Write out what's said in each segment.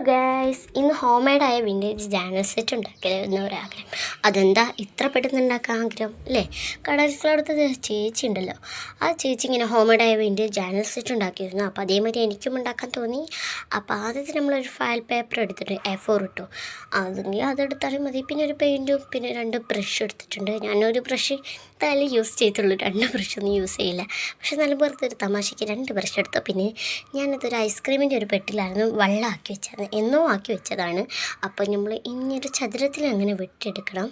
Guys, ഇന്ന് home മെയ്ഡായ vintage Janel set ഉണ്ടാക്കിയായിരുന്നു ഒരാഗ്രഹം. അതെന്താ ഇത്ര പെട്ടെന്ന് ഉണ്ടാക്കാൻ ആഗ്രഹം അല്ലേ? കടൽക്കളടുത്ത ചേച്ചി ഉണ്ടല്ലോ, ആ ചേച്ചി ഇങ്ങനെ ഹോം മെയ്ഡായ വിൻറ്റേജ് ജാനൽ സെറ്റ് ഉണ്ടാക്കിയിരുന്നു. അപ്പോൾ അതേമാതിരി എനിക്കും ഉണ്ടാക്കാൻ തോന്നി. അപ്പോൾ ആദ്യത്തെ നമ്മളൊരു ഫയൽ പേപ്പർ എടുത്തിട്ട് A4 ഇട്ടു. അതെങ്കിൽ അതെടുത്താലും മതി. പിന്നെ ഒരു പെയിൻറ്റും പിന്നെ 2 ബ്രഷ് എടുത്തിട്ടുണ്ട്. ഞാനൊരു ബ്രഷ് തല യൂസ് ചെയ്തിട്ടുള്ളൂ, 2 ബ്രഷൊന്നും യൂസ് ചെയ്യില്ല. പക്ഷെ നല്ല വെറുതെ ഒരു തമാശയ്ക്ക് 2 ബ്രഷ് എടുത്തു. പിന്നെ ഞാനതൊരു ഐസ്ക്രീമിൻ്റെ ഒരു പെട്ടിലായിരുന്നു വെള്ളമാക്കി വെച്ചത്, എന്നോ ആക്കി വെച്ചതാണ്. അപ്പോൾ നമ്മൾ ഇനിയൊരു ചതുരത്തിൽ അങ്ങനെ വെട്ടിയെടുക്കണം.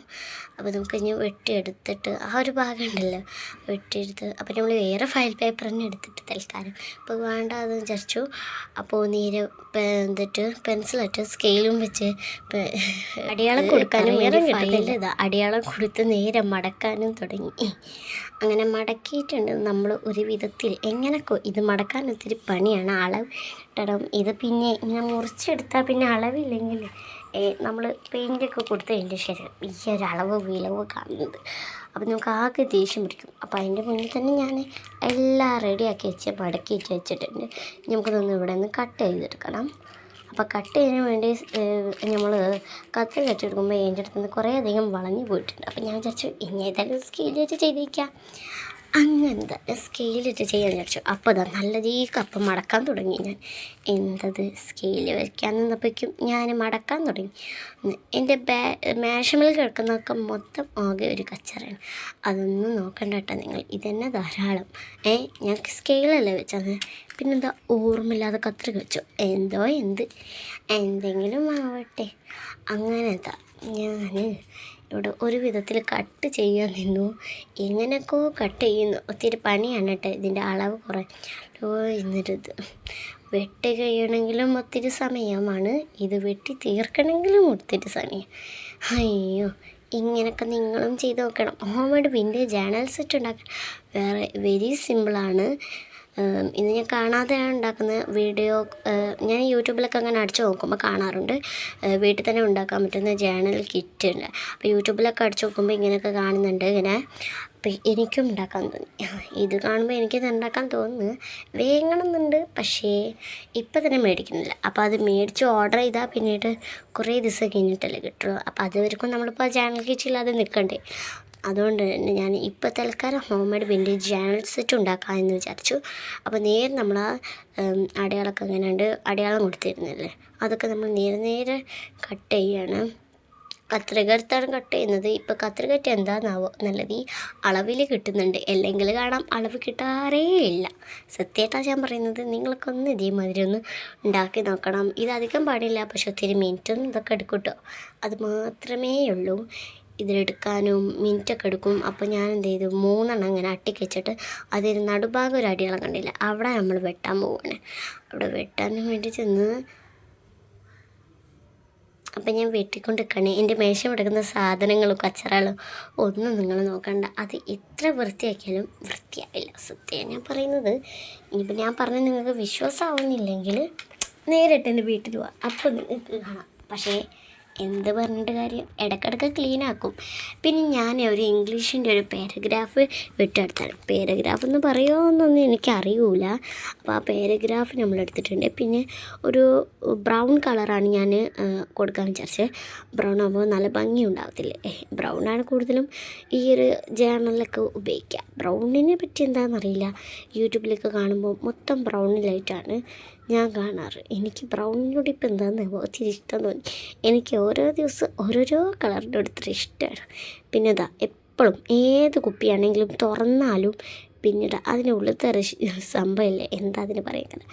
അപ്പോൾ നമുക്ക് ഇനി വെട്ടിയെടുത്തിട്ട് ആ ഒരു ഭാഗം ഉണ്ടല്ലോ വെട്ടിയെടുത്ത്, അപ്പോൾ നമ്മൾ വേറെ ഫയൽ പേപ്പർ തന്നെ എടുത്തിട്ട് തൽക്കാലം ഇപ്പോൾ വേണ്ട അത് വിചാരിച്ചു. അപ്പോൾ നേരെ എന്നിട്ട് പെൻസിലിട്ട് സ്കെയിലും വെച്ച് അടയാളം കൊടുക്കാനും ഇതാ അടയാളം കൊടുത്ത് നേരെ മടക്കാനും തുടങ്ങി. അങ്ങനെ മടക്കിയിട്ടുണ്ട് നമ്മൾ ഒരു വിധത്തിൽ. എങ്ങനെയൊക്കെ ഇത് മടക്കാൻ ഒത്തിരി പണിയാണ്, അളവ് ഇടണം. ഇത് പിന്നെ ഇങ്ങനെ മുറിച്ചെടുത്താൽ പിന്നെ അളവില്ലെങ്കിൽ നമ്മൾ പെയിൻ്റൊക്കെ കൊടുത്തതിൻ്റെ ശേഷം ഈ ഒരു അളവ് വിലവ് കാണുന്നത്. അപ്പോൾ നമുക്ക് ആകെ ദേഷ്യം പിടിക്കും. അപ്പോൾ അതിൻ്റെ മുന്നിൽ തന്നെ ഞാൻ എല്ലാം റെഡിയാക്കി വെച്ച് മടക്കിയിട്ട് വെച്ചിട്ടുണ്ട്. നമുക്കിതൊന്ന് ഇവിടെ നിന്ന് കട്ട് ചെയ്തെടുക്കണം. അപ്പോൾ കട്ട് ചെയ്യാൻ വേണ്ടി നമ്മൾ കത്തി കെട്ടിയെടുക്കുമ്പോൾ എൻ്റെ അടുത്ത് നിന്ന് കുറേ അധികം വളഞ്ഞു പോയിട്ടുണ്ട്. അപ്പോൾ ഞാൻ വിചാരിച്ചു ഇനി ഏതായാലും സ്കെയിൽ വെച്ച് ചെയ്തേക്കാം. അങ്ങനത്തെ സ്കെയിലിട്ട് ചെയ്യാൻ വിചാരിച്ചു. അപ്പോൾ അതാ നല്ലത് ഈ കപ്പ് മടക്കാൻ തുടങ്ങി. ഞാൻ എന്തത് സ്കെയിൽ വയ്ക്കാൻ നിന്നപ്പോഴേക്കും ഞാൻ മടക്കാൻ തുടങ്ങി. എൻ്റെ മേശമേൽ കിടക്കുന്നതൊക്കെ മൊത്തം ആകെ ഒരു കച്ചറയാണ്. അതൊന്നും നോക്കണ്ട കേട്ടോ നിങ്ങൾ, ഇതന്നെ ധാരാളം. ഞാൻ സ്കെയിലല്ലേ വെച്ചത്, പിന്നെന്താ ഓർമ്മയില്ലാതെ കത്രിക വെച്ചു. എന്തെങ്കിലും ആവട്ടെ. അങ്ങനത്തെ ഞാൻ ഇവിടെ ഒരു വിധത്തിൽ കട്ട് ചെയ്യാൻ നിന്നു. എങ്ങനെയൊക്കെയോ കട്ട് ചെയ്യുന്നു. ഒത്തിരി പണിയാണ് കേട്ടോ, ഇതിൻ്റെ അളവ് കുറേ. എന്നിട്ട് വെട്ടി കഴിയണമെങ്കിലും ഒത്തിരി സമയമാണ്, ഇത് വെട്ടി തീർക്കണമെങ്കിലും ഒത്തിരി സമയം. അയ്യോ, ഇങ്ങനെയൊക്കെ നിങ്ങളും ചെയ്ത് നോക്കണം. Home made vintage journal set ഉണ്ടാക്കാൻ വേറെ വെരി സിമ്പിളാണ്. ഇത് ഞാൻ കാണാതെയാണ് ഉണ്ടാക്കുന്ന വീഡിയോ. ഞാൻ യൂട്യൂബിലൊക്കെ അങ്ങനെ അടിച്ചു നോക്കുമ്പോൾ കാണാറുണ്ട് വീട്ടിൽ തന്നെ ഉണ്ടാക്കാൻ പറ്റുന്ന ജേണൽ കിറ്റ് ഉണ്ട്. അപ്പോൾ യൂട്യൂബിലൊക്കെ അടിച്ചു നോക്കുമ്പോൾ ഇങ്ങനെയൊക്കെ കാണുന്നുണ്ട് ഇങ്ങനെ. അപ്പോൾ എനിക്കും ഉണ്ടാക്കാൻ തോന്നി. ഇത് കാണുമ്പോൾ എനിക്കിത് ഉണ്ടാക്കാൻ തോന്നുന്നു. വേങ്ങണമെന്നുണ്ട്, പക്ഷേ ഇപ്പം തന്നെ മേടിക്കുന്നില്ല. അപ്പോൾ അത് മേടിച്ച് ഓർഡർ ചെയ്താൽ പിന്നീട് കുറേ ദിവസം കഴിഞ്ഞിട്ടല്ലേ കിട്ടുള്ളൂ. അപ്പോൾ അതുവരെക്കും നമ്മളിപ്പോൾ ആ ജേണൽ കിറ്റ് ഇല്ലാതെ നിൽക്കണ്ടേ. അതുകൊണ്ട് തന്നെ ഞാൻ ഇപ്പോൾ തൽക്കാലം home made vintage journal set ഉണ്ടാക്കാമെന്ന് വിചാരിച്ചു. അപ്പോൾ നേരെ നമ്മൾ ആ അടയാളമൊക്കെ അങ്ങനെയുണ്ട്, അടയാളം കൊടുത്തിരുന്നില്ലേ, അതൊക്കെ നമ്മൾ നേരെ കട്ട് ചെയ്യാണ്. കത്രിക എടുത്താണ് കട്ട് ചെയ്യുന്നത്. ഇപ്പോൾ കത്രിക കട്ട് എന്താണെന്നാവോ നല്ലത് ഈ അളവിൽ കിട്ടുന്നുണ്ട്, അല്ലെങ്കിൽ കാണാം അളവ് കിട്ടാറേ ഇല്ല. സത്യമായിട്ടാണ് ഞാൻ പറയുന്നത്. നിങ്ങൾക്കൊന്ന് ഇതേമാതിരി ഒന്ന് ഉണ്ടാക്കി നോക്കണം. ഇതധികം പാടില്ല, പക്ഷെ ഒത്തിരി മിനിറ്റും ഇതൊക്കെ എടുക്കും കേട്ടോ. അത് മാത്രമേ ഉള്ളൂ. ഇതിലെടുക്കാനും മിനിറ്റൊക്കെ എടുക്കും. അപ്പോൾ ഞാൻ എന്ത് ചെയ്തു, 3 ഇങ്ങനെ അട്ടിക്ക് വെച്ചിട്ട് അതിന് നടുഭാഗം ഒരു അടിയാളം കണ്ടില്ല, അവിടെ നമ്മൾ വെട്ടാൻ പോവുകയാണ്. അവിടെ വെട്ടാനും വേണ്ടി ചെന്ന് അപ്പം ഞാൻ വെട്ടിക്കൊണ്ട് നിൽക്കണേ. എൻ്റെ മേശ കിടക്കുന്ന സാധനങ്ങളും കച്ചറകളും ഒന്നും നിങ്ങൾ നോക്കണ്ട. അത് എത്ര വൃത്തിയാക്കിയാലും വൃത്തിയാവില്ല. സത്യം ഞാൻ പറയുന്നത്. ഇനിയിപ്പോൾ ഞാൻ പറഞ്ഞാൽ നിങ്ങൾക്ക് വിശ്വാസമാവുന്നില്ലെങ്കിൽ നേരിട്ട് എൻ്റെ വീട്ടിൽ പോവാം, അപ്പോൾ നിങ്ങൾക്ക് കാണാം. പക്ഷേ എന്ത് പറഞ്ഞിട്ട് കാര്യം, ഇടയ്ക്കിടയ്ക്ക് ക്ലീൻ ആക്കും. പിന്നെ ഞാൻ ഒരു ഇംഗ്ലീഷിൻ്റെ ഒരു പാരഗ്രാഫ് വിട്ടെടുത്താണ്. പാരഗ്രാഫ് എന്ന് പറയുമോ എന്നൊന്നും എനിക്കറിയില്ല. അപ്പോൾ ആ പാരഗ്രാഫ് നമ്മൾ എടുത്തിട്ടുണ്ട്. പിന്നെ ഒരു ബ്രൗൺ കളറാണ് ഞാൻ കൊടുക്കാൻ വിചാരിച്ചത്. ബ്രൗൺ ആകുമ്പോൾ നല്ല ഭംഗി ഉണ്ടാകത്തില്ലേ. ബ്രൗണാണ് കൂടുതലും ഈ ഒരു ജേണലിലൊക്കെ ഉപയോഗിക്കുക. ബ്രൗണിനെ പറ്റി എന്താണെന്നറിയില്ല, യൂട്യൂബിലൊക്കെ കാണുമ്പോൾ മൊത്തം ബ്രൗണിലായിട്ടാണ് ഞാൻ കാണാറ്. എനിക്ക് ബ്രൗണിനോട് ഇപ്പോൾ എന്താണെന്ന് ഒത്തിരി ഇഷ്ടം തോന്നി. എനിക്ക് ഓരോ ദിവസം ഓരോരോ കളറിൻ്റെ ഒത്തിരി ഇഷ്ടമാണ്. പിന്നെ ഇതാ എപ്പോഴും ഏത് കുപ്പിയാണെങ്കിലും തുറന്നാലും പിന്നീട് അതിനുള്ളിലത്തെ സംഭവമില്ലേ, എന്താ അതിന് പറയുന്നത്,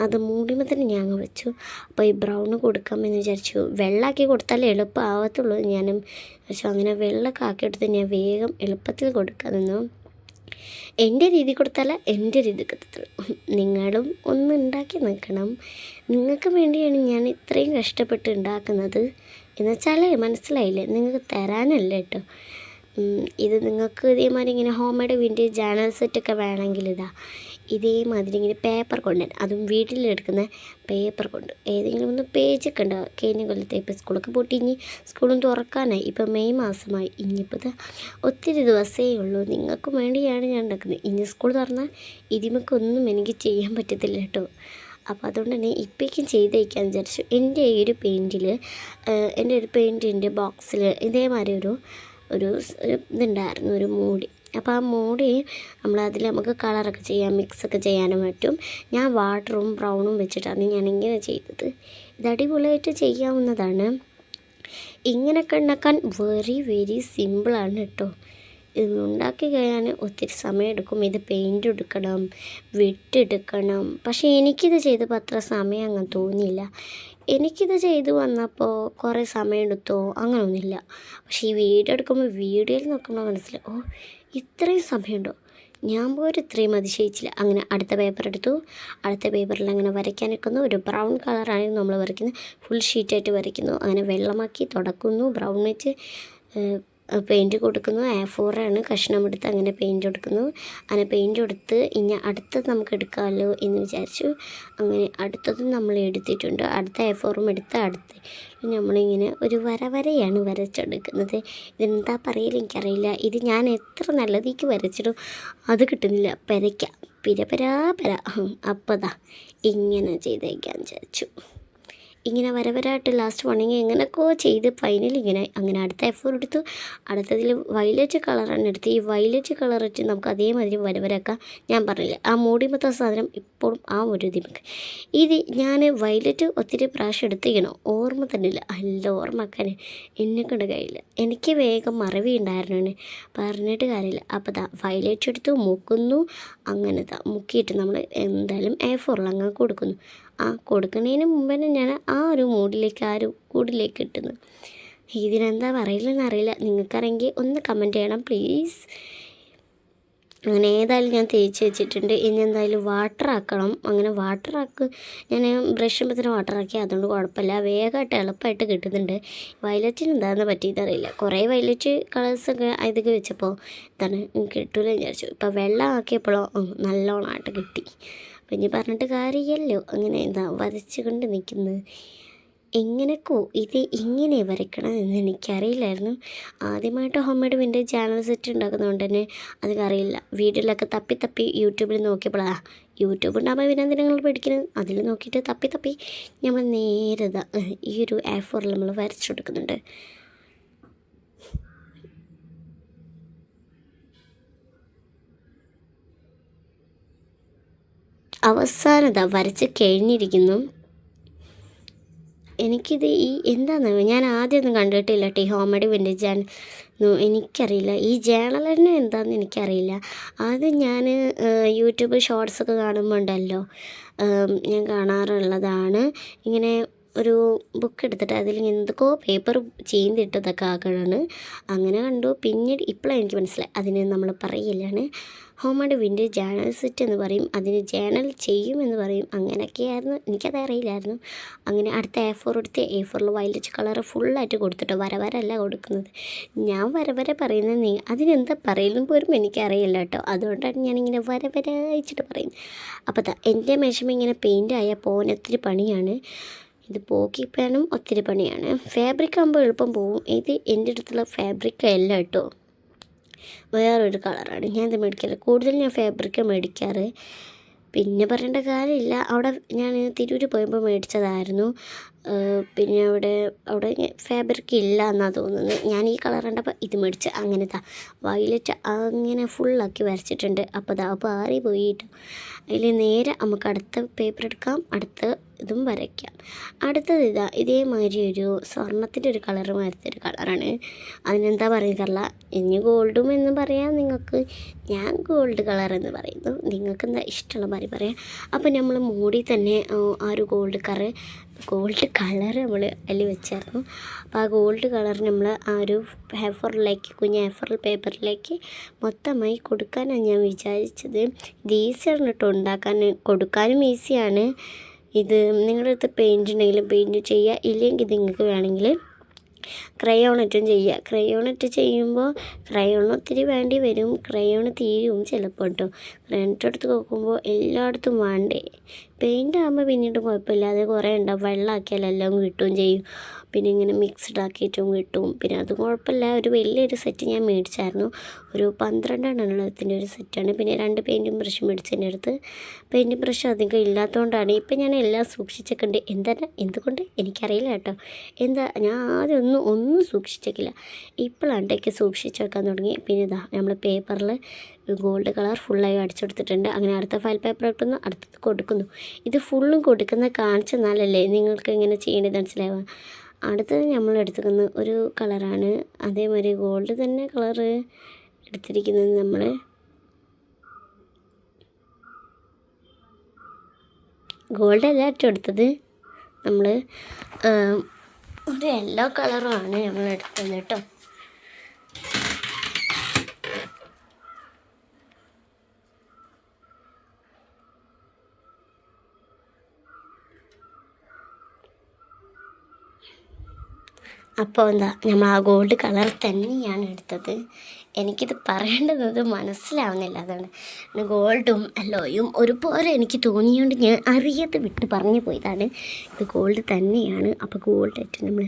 അത് മൂടിയുമ്പോൾ തന്നെ ഞാൻ വെച്ചു. അപ്പോൾ ഈ ബ്രൗണ് കൊടുക്കാമെന്ന് വിചാരിച്ചു. വെള്ളമാക്കി കൊടുത്താലേ എളുപ്പമാവത്തുള്ളൂ. ഞാനും പക്ഷേ അങ്ങനെ വെള്ളമൊക്കെ ആക്കിയെടുത്ത് ഞാൻ വേഗം എളുപ്പത്തിൽ കൊടുക്കാൻ നിന്നു. എൻ്റെ രീതി കൊടുത്താൽ എൻ്റെ രീതി കിട്ടത്തുള്ളൂ. നിങ്ങളും ഒന്ന് ഉണ്ടാക്കി നോക്കണം. നിങ്ങൾക്ക് വേണ്ടിയാണ് ഞാൻ ഇത്രയും കഷ്ടപ്പെട്ട് ഉണ്ടാക്കുന്നത് എന്നുവെച്ചാൽ മനസ്സിലായില്ലേ, നിങ്ങൾക്ക് തരാനല്ല കേട്ടോ. ഇത് നിങ്ങൾക്ക് ഇതേമാതിരി ഇങ്ങനെ ഹോം മെയ്ഡ് വിൻറ്റേജ് ജേണൽ സെറ്റൊക്കെ വേണമെങ്കിൽ ഇതേമാതിരി ഇങ്ങനെ പേപ്പർ കൊണ്ട്, അതും വീട്ടിലെടുക്കുന്ന പേപ്പർ കൊണ്ട് ഏതെങ്കിലും ഒന്ന് പേജൊക്കെ ഉണ്ടാവും. കഴിഞ്ഞ കൊല്ലത്തെ ഇപ്പോൾ സ്കൂളൊക്കെ പൂട്ടി, ഇനി സ്കൂളും തുറക്കാനായി. ഇപ്പോൾ മെയ് മാസമായി. ഇനിയിപ്പോൾ ഒത്തിരി ദിവസമേ ഉള്ളൂ. നിങ്ങൾക്കും വേണ്ടിയാണ് ഞാൻ ഉണ്ടാക്കുന്നത്. ഇനി സ്കൂൾ തുറന്നാൽ ഇതിമൊക്കെ ഒന്നും എനിക്ക് ചെയ്യാൻ പറ്റത്തില്ല കേട്ടോ. അപ്പോൾ അതുകൊണ്ട് തന്നെ ഇപ്പോഴേക്കും ചെയ്തേക്കാന്ന് വിചാരിച്ചു. എൻ്റെ ഈ ഒരു പെയിൻറ്റിൽ എൻ്റെ ഒരു പെയിൻറ്റിൻ്റെ ബോക്സിൽ ഇതേമാതിരി ഒരു ഇതുണ്ടായിരുന്നു, ഒരു മൂടി. അപ്പോൾ ആ മൂടി നമ്മളതിൽ നമുക്ക് കളറൊക്കെ ചെയ്യാം, മിക്സൊക്കെ ചെയ്യാനും പറ്റും. ഞാൻ വാട്ടറും ബ്രൗണും വെച്ചിട്ടാണ് ഞാനിങ്ങനെ ചെയ്തത്. ഇത് അടിപൊളിയായിട്ട് ചെയ്യാവുന്നതാണ്. ഇങ്ങനെയൊക്കെ ഉണ്ടാക്കാൻ വെരി വെരി സിമ്പിളാണ് കേട്ടോ. ഇത് ഉണ്ടാക്കി കഴിയാൻ ഒത്തിരി സമയമെടുക്കും. ഇത് പെയിൻ്റ് എടുക്കണം, വിട്ടെടുക്കണം. പക്ഷേ എനിക്കിത് ചെയ്തപ്പോൾ അത്ര സമയം അങ്ങനെ തോന്നിയില്ല. എനിക്കിത് ചെയ്തു വന്നപ്പോൾ കുറേ സമയമെടുത്തോ അങ്ങനെയൊന്നുമില്ല. പക്ഷേ ഈ വീഡിയോ എടുക്കുമ്പോൾ വീഡിയോയിൽ നോക്കുമ്പോൾ മനസ്സിലാവും, ഇത്രയും സമയമുണ്ടോ, ഞാൻ പോലും ഇത്രയും അതിശയിച്ചില്ല. അങ്ങനെ അടുത്ത പേപ്പർ എടുത്തു. അടുത്ത പേപ്പറിൽ അങ്ങനെ വരയ്ക്കാൻ നിൽക്കുന്നു. ഒരു ബ്രൗൺ കളറാണ് നമ്മൾ വരയ്ക്കുന്നത്. ഫുൾ ഷീറ്റായിട്ട് വരയ്ക്കുന്നു. അങ്ങനെ വെള്ളമാക്കി തുടക്കുന്നു. ബ്രൗൺ വെച്ച് പെയിൻറ്റ് കൊടുക്കുന്നു. A4 ആണ്, കഷ്ണമെടുത്ത് അങ്ങനെ പെയിൻറ്റ് കൊടുക്കുന്നു. അങ്ങനെ പെയിൻറ്റ് കൊടുത്ത് ഇനി അടുത്തത് നമുക്ക് എടുക്കാമല്ലോ എന്ന് വിചാരിച്ചു. അങ്ങനെ അടുത്തതും നമ്മൾ എടുത്തിട്ടുണ്ട്. അടുത്ത A4 എടുത്ത് അടുത്ത് നമ്മളിങ്ങനെ ഒരു വരയാണ് വരച്ചെടുക്കുന്നത്. ഇതെന്താ പറയില്ല എനിക്കറിയില്ല. ഇത് ഞാൻ എത്ര നല്ലതേക്ക് വരച്ചിടും അത് കിട്ടുന്നില്ല. പിരപരാ അപ്പതാ ഇങ്ങനെ ചെയ്തേക്കാന്ന് വിചാരിച്ചു. ഇങ്ങനെ വരവരായിട്ട് ലാസ്റ്റ് വണ്ണിങ് എങ്ങനെയൊക്കെയോ ചെയ്ത് ഫൈനൽ ഇങ്ങനെ അങ്ങനെ അടുത്ത A4 എടുത്തു. അടുത്തതിൽ വയലറ്റ് കളറാണ് എടുത്ത്. ഈ വയലറ്റ് കളർ വെച്ച് നമുക്ക് അതേമാതിരി വരവരാക്കാം. ഞാൻ പറഞ്ഞില്ല, ആ മൂടിമത്ത സാധനം ഇപ്പോഴും ആ ഒരു ഇതിമൊക്കെ ഇത് ഞാൻ വയലറ്റ് ഒത്തിരി പ്രാവശ്യം എടുത്തിരിക്കണോ ഓർമ്മ തന്നെ ഇല്ല. അല്ല ഓർമ്മക്കാൻ എന്നെക്കൊണ്ട് കഴിയില്ല. എനിക്ക് വേഗം മറവി ഉണ്ടായിരുന്നു, പറഞ്ഞിട്ട് കാര്യമില്ല. അപ്പോൾ വയലറ്റ് എടുത്ത് മുക്കുന്നു. അങ്ങനെ മുക്കിയിട്ട് നമ്മൾ എന്തായാലും A4 അങ്ങനെ കൊടുക്കുന്നു. കൊടുക്കുന്നതിന് മുമ്പ് തന്നെ ഞാൻ ആ ഒരു മൂഡിലേക്ക് ആ ഒരു കൂടിലേക്ക് ഇട്ടുന്നു. ഇതിനെന്താ പറയില്ലെന്നറിയില്ല. നിങ്ങൾക്കറിയെങ്കിൽ ഒന്ന് കമൻറ്റ് ചെയ്യണം പ്ലീസ്. അങ്ങനെ ഏതായാലും ഞാൻ തേച്ച് വെച്ചിട്ടുണ്ട്. ഇനി എന്തായാലും വാട്ടറാക്കണം. അങ്ങനെ വാട്ടറാക്ക് ഞാൻ ബ്രഷ് തന്നെ വാട്ടറാക്കി, അതുകൊണ്ട് കുഴപ്പമില്ല. വേഗമായിട്ട് എളുപ്പമായിട്ട് കിട്ടുന്നുണ്ട്. വയലറ്റിന് എന്താണെന്ന് പറ്റിയിട്ടറിയില്ല. കുറേ വയലറ്റ് കളേഴ്സൊക്കെ ഇതൊക്കെ വെച്ചപ്പോൾ എന്താണ് കിട്ടൂല വിചാരിച്ചു. ഇപ്പോൾ വെള്ളം ആക്കിയപ്പോഴോ നല്ലോണമായിട്ട് കിട്ടി. അപ്പം ഇനി പറഞ്ഞിട്ട് കാര്യമല്ലോ. അങ്ങനെ വരച്ച് കൊണ്ട് നിൽക്കുന്നത്. എങ്ങനെയൊക്കെയോ ഇത് ഇങ്ങനെ വരയ്ക്കണം എന്ന് എനിക്കറിയില്ലായിരുന്നു. ആദ്യമായിട്ട് home made vintage channel set ഉണ്ടാക്കുന്നതുകൊണ്ട് തന്നെ അതൊക്കെ വീഡിയോയിലൊക്കെ തപ്പി യൂട്യൂബിൽ നോക്കിയപ്പോഴാണ് യൂട്യൂബ് ഉണ്ടാകുമ്പോൾ വിനോദനങ്ങൾ പഠിക്കുന്നത്. അതിൽ നോക്കിയിട്ട് തപ്പി നമ്മൾ നേരെ ഈ ഒരു A4 നമ്മൾ വരച്ചെടുക്കുന്നുണ്ട്. അവസാനത വരച്ച് കഴിഞ്ഞിരിക്കുന്നു. എനിക്കിത് എന്താണെന്ന് ഞാൻ ആദ്യമൊന്നും കണ്ടിട്ടില്ല ഈ ഹോം മെയ്ഡ് വിൻറ്റേജ് ചാനൽ. എനിക്കറിയില്ല ഈ ജേണൽ തന്നെ എന്താണെന്ന് എനിക്കറിയില്ല. ആദ്യം ഞാൻ യൂട്യൂബ് ഷോർട്സൊക്കെ കാണുമ്പോൾ ഉണ്ടല്ലോ, ഞാൻ കാണാറുള്ളതാണ് ഇങ്ങനെ ഒരു ബുക്ക് എടുത്തിട്ട് അതിൽ എന്തൊക്കെയോ പേപ്പർ ചീന്തിട്ടതൊക്കെ ആക്കണമാണ്. അങ്ങനെ കണ്ടു. പിന്നീട് ഇപ്പോഴാണ് എനിക്ക് മനസ്സിലായി അതിന് നമ്മൾ പറയലാണ് home made vintage journal set എന്ന് പറയും, അതിന് ജേണൽ ചെയ്യുമെന്ന് പറയും. അങ്ങനെയൊക്കെയായിരുന്നു, എനിക്കത് അറിയില്ലായിരുന്നു. അങ്ങനെ അടുത്ത A4 എടുത്ത് A4 വയലറ്റ് കളർ ഫുള്ളായിട്ട് കൊടുത്തിട്ടോ. വരവരല്ല കൊടുക്കുന്നത്, ഞാൻ വരവര പറയുന്നത്. അതിനെന്താ പറയുന്നത് പോലും എനിക്കറിയില്ല കേട്ടോ. അതുകൊണ്ടാണ് ഞാനിങ്ങനെ വരവര അയച്ചിട്ട് പറയുന്നത്. അപ്പോൾ എൻ്റെ മേശമ ഇങ്ങനെ പെയിൻ്റ് ആയാൽ പോകാൻ ഒത്തിരി പണിയാണ്. ഇത് പോക്കിപ്പാനും ഒത്തിരി പണിയാണ്. ഫാബ്രിക് ആകുമ്പോൾ എളുപ്പം പോവും. ഇത് എൻ്റെ അടുത്തുള്ള ഫാബ്രിക് അല്ല കേട്ടോ, വേറൊരു കളറാണ്. ഞാൻ ഇത് മേടിക്കാറ്, കൂടുതൽ ഞാൻ ഫാബ്രിക് മേടിക്കാറ്. പിന്നെ പറയേണ്ട കാര്യമില്ല, അവിടെ ഞാൻ തിരൂർ പോയപ്പോൾ മേടിച്ചതായിരുന്നു. പിന്നെ അവിടെ ഫാബ്രിക് ഇല്ല എന്നാണ് തോന്നുന്നത്. ഞാൻ ഈ കളർ കണ്ടപ്പോൾ ഇത് മേടിച്ച് അങ്ങനെ വയലറ്റ് അങ്ങനെ ഫുള്ളാക്കി വരച്ചിട്ടുണ്ട്. അപ്പോൾ ആറി പോയിട്ട് അതിൽ നേരെ നമുക്ക് അടുത്ത പേപ്പർ എടുക്കാം, അടുത്ത ഇതും വരയ്ക്കാം. അടുത്തത് ഇതേമാതിരി ഒരു സ്വർണ്ണത്തിൻ്റെ ഒരു കളർ മാറ്റത്തൊരു കളറാണ്. അതിനെന്താ പറയുക, ഇനി ഗോൾഡും എന്ന് പറയാം നിങ്ങൾക്ക്. ഞാൻ ഗോൾഡ് കളർ എന്ന് പറയുന്നു, നിങ്ങൾക്ക് എന്താ ഇഷ്ടമുള്ള മാതിരി പറയാം. അപ്പോൾ നമ്മൾ മൂടി തന്നെ ആ ഒരു ഗോൾഡ് കളർ നമ്മൾ അതിൽ വെച്ചായിരുന്നു. അപ്പോൾ ആ ഗോൾഡ് കളർ നമ്മൾ ആ ഒരു കുഞ്ഞ് A4 പേപ്പറിലേക്ക് മൊത്തമായി കൊടുക്കാനാണ് ഞാൻ വിചാരിച്ചത്. ഇത് ഈസിയാണ് കേട്ടോ ഉണ്ടാക്കാൻ, കൊടുക്കാനും ഈസിയാണ്. ഇത് നിങ്ങളുടെ അടുത്ത് പെയിൻറ്റ് ഉണ്ടെങ്കിലും പെയിൻറ്റ് ചെയ്യുക, ഇല്ലെങ്കിൽ നിങ്ങൾക്ക് വേണമെങ്കിൽ ക്രയോണിറ്റും ചെയ്യുക. ക്രയോണിറ്റ് ചെയ്യുമ്പോൾ ക്രയോൺ ഒത്തിരി വേണ്ടി വരും, ക്രയോൺ തീരും ചിലപ്പോൾ കേട്ടോ. ക്രയോണിറ്റ് എടുത്ത് നോക്കുമ്പോൾ എല്ലായിടത്തും വേണ്ടേ, പെയിൻ്റ് ആകുമ്പോൾ പിന്നീട് കുഴപ്പമില്ല, അത് കുറേ ഉണ്ടാവും, വെള്ളമാക്കിയാൽ എല്ലാം കിട്ടുകയും ചെയ്യും. പിന്നെ ഇങ്ങനെ മിക്സ്ഡ് ആക്കിയിട്ടും കിട്ടും. പിന്നെ അത് കുഴപ്പമില്ല. ഒരു വലിയൊരു സെറ്റ് ഞാൻ മേടിച്ചായിരുന്നു, ഒരു 12 എണ്ണത്തിൻ്റെ ഒരു സെറ്റാണ്. പിന്നെ 2 പെയിൻറ്റും ബ്രഷും മേടിച്ചതിൻ്റെ അടുത്ത് പെയിൻറ്റും ബ്രഷ് അധികം ഇല്ലാത്തതുകൊണ്ടാണ് ഇപ്പം ഞാൻ എല്ലാം സൂക്ഷിച്ചൊക്കെ എന്തുകൊണ്ട് എനിക്കറിയില്ല കേട്ടോ. ഞാൻ ആദ്യം ഒന്നും സൂക്ഷിച്ചേക്കില്ല, ഇപ്പോഴാണ്ടൊക്കെ സൂക്ഷിച്ച് വെക്കാൻ തുടങ്ങി. പിന്നെ ഇതാ നമ്മൾ പേപ്പറിൽ ഗോൾഡ് കളർ ഫുള്ളായി അടിച്ചെടുത്തിട്ടുണ്ട്. അങ്ങനെ അടുത്ത ഫയൽ പേപ്പർ ഇട്ടുന്നു, അടുത്തത് കൊടുക്കുന്നു. ഇത് ഫുള്ളും കൊടുക്കുന്ന കാണിച്ചെന്നാലല്ലേ നിങ്ങൾക്ക് ഇങ്ങനെ ചെയ്യേണ്ടത് മനസ്സിലാവുക. അടുത്തത് നമ്മൾ എടുത്തിരിക്കുന്ന ഒരു കളറാണ്, അതേമാതിരി ഗോൾഡ് തന്നെ കളറ് എടുത്തിരിക്കുന്നത്. നമ്മൾ ഗോൾഡ് അല്ല ഏറ്റവും എടുത്തത്, നമ്മൾ ഒരു യെല്ലോ കളറുമാണ് നമ്മൾ എടുത്തത് കേട്ടോ. അപ്പോൾ നമ്മൾ ആ ഗോൾഡ് കളർ തന്നെയാണ് എടുത്തത്. എനിക്കിത് പറയേണ്ടത് മനസ്സിലാവുന്നില്ല, അതാണ് ഗോൾഡും യെല്ലോയും ഒരുപോലെ എനിക്ക് തോന്നിയോണ്ട് ഞാൻ അറിയാതെ വിട്ട് പറഞ്ഞു പോയതാണ്. ഇത് ഗോൾഡ് തന്നെയാണ്. അപ്പോൾ ഗോൾഡ് ആയിട്ട് നമ്മൾ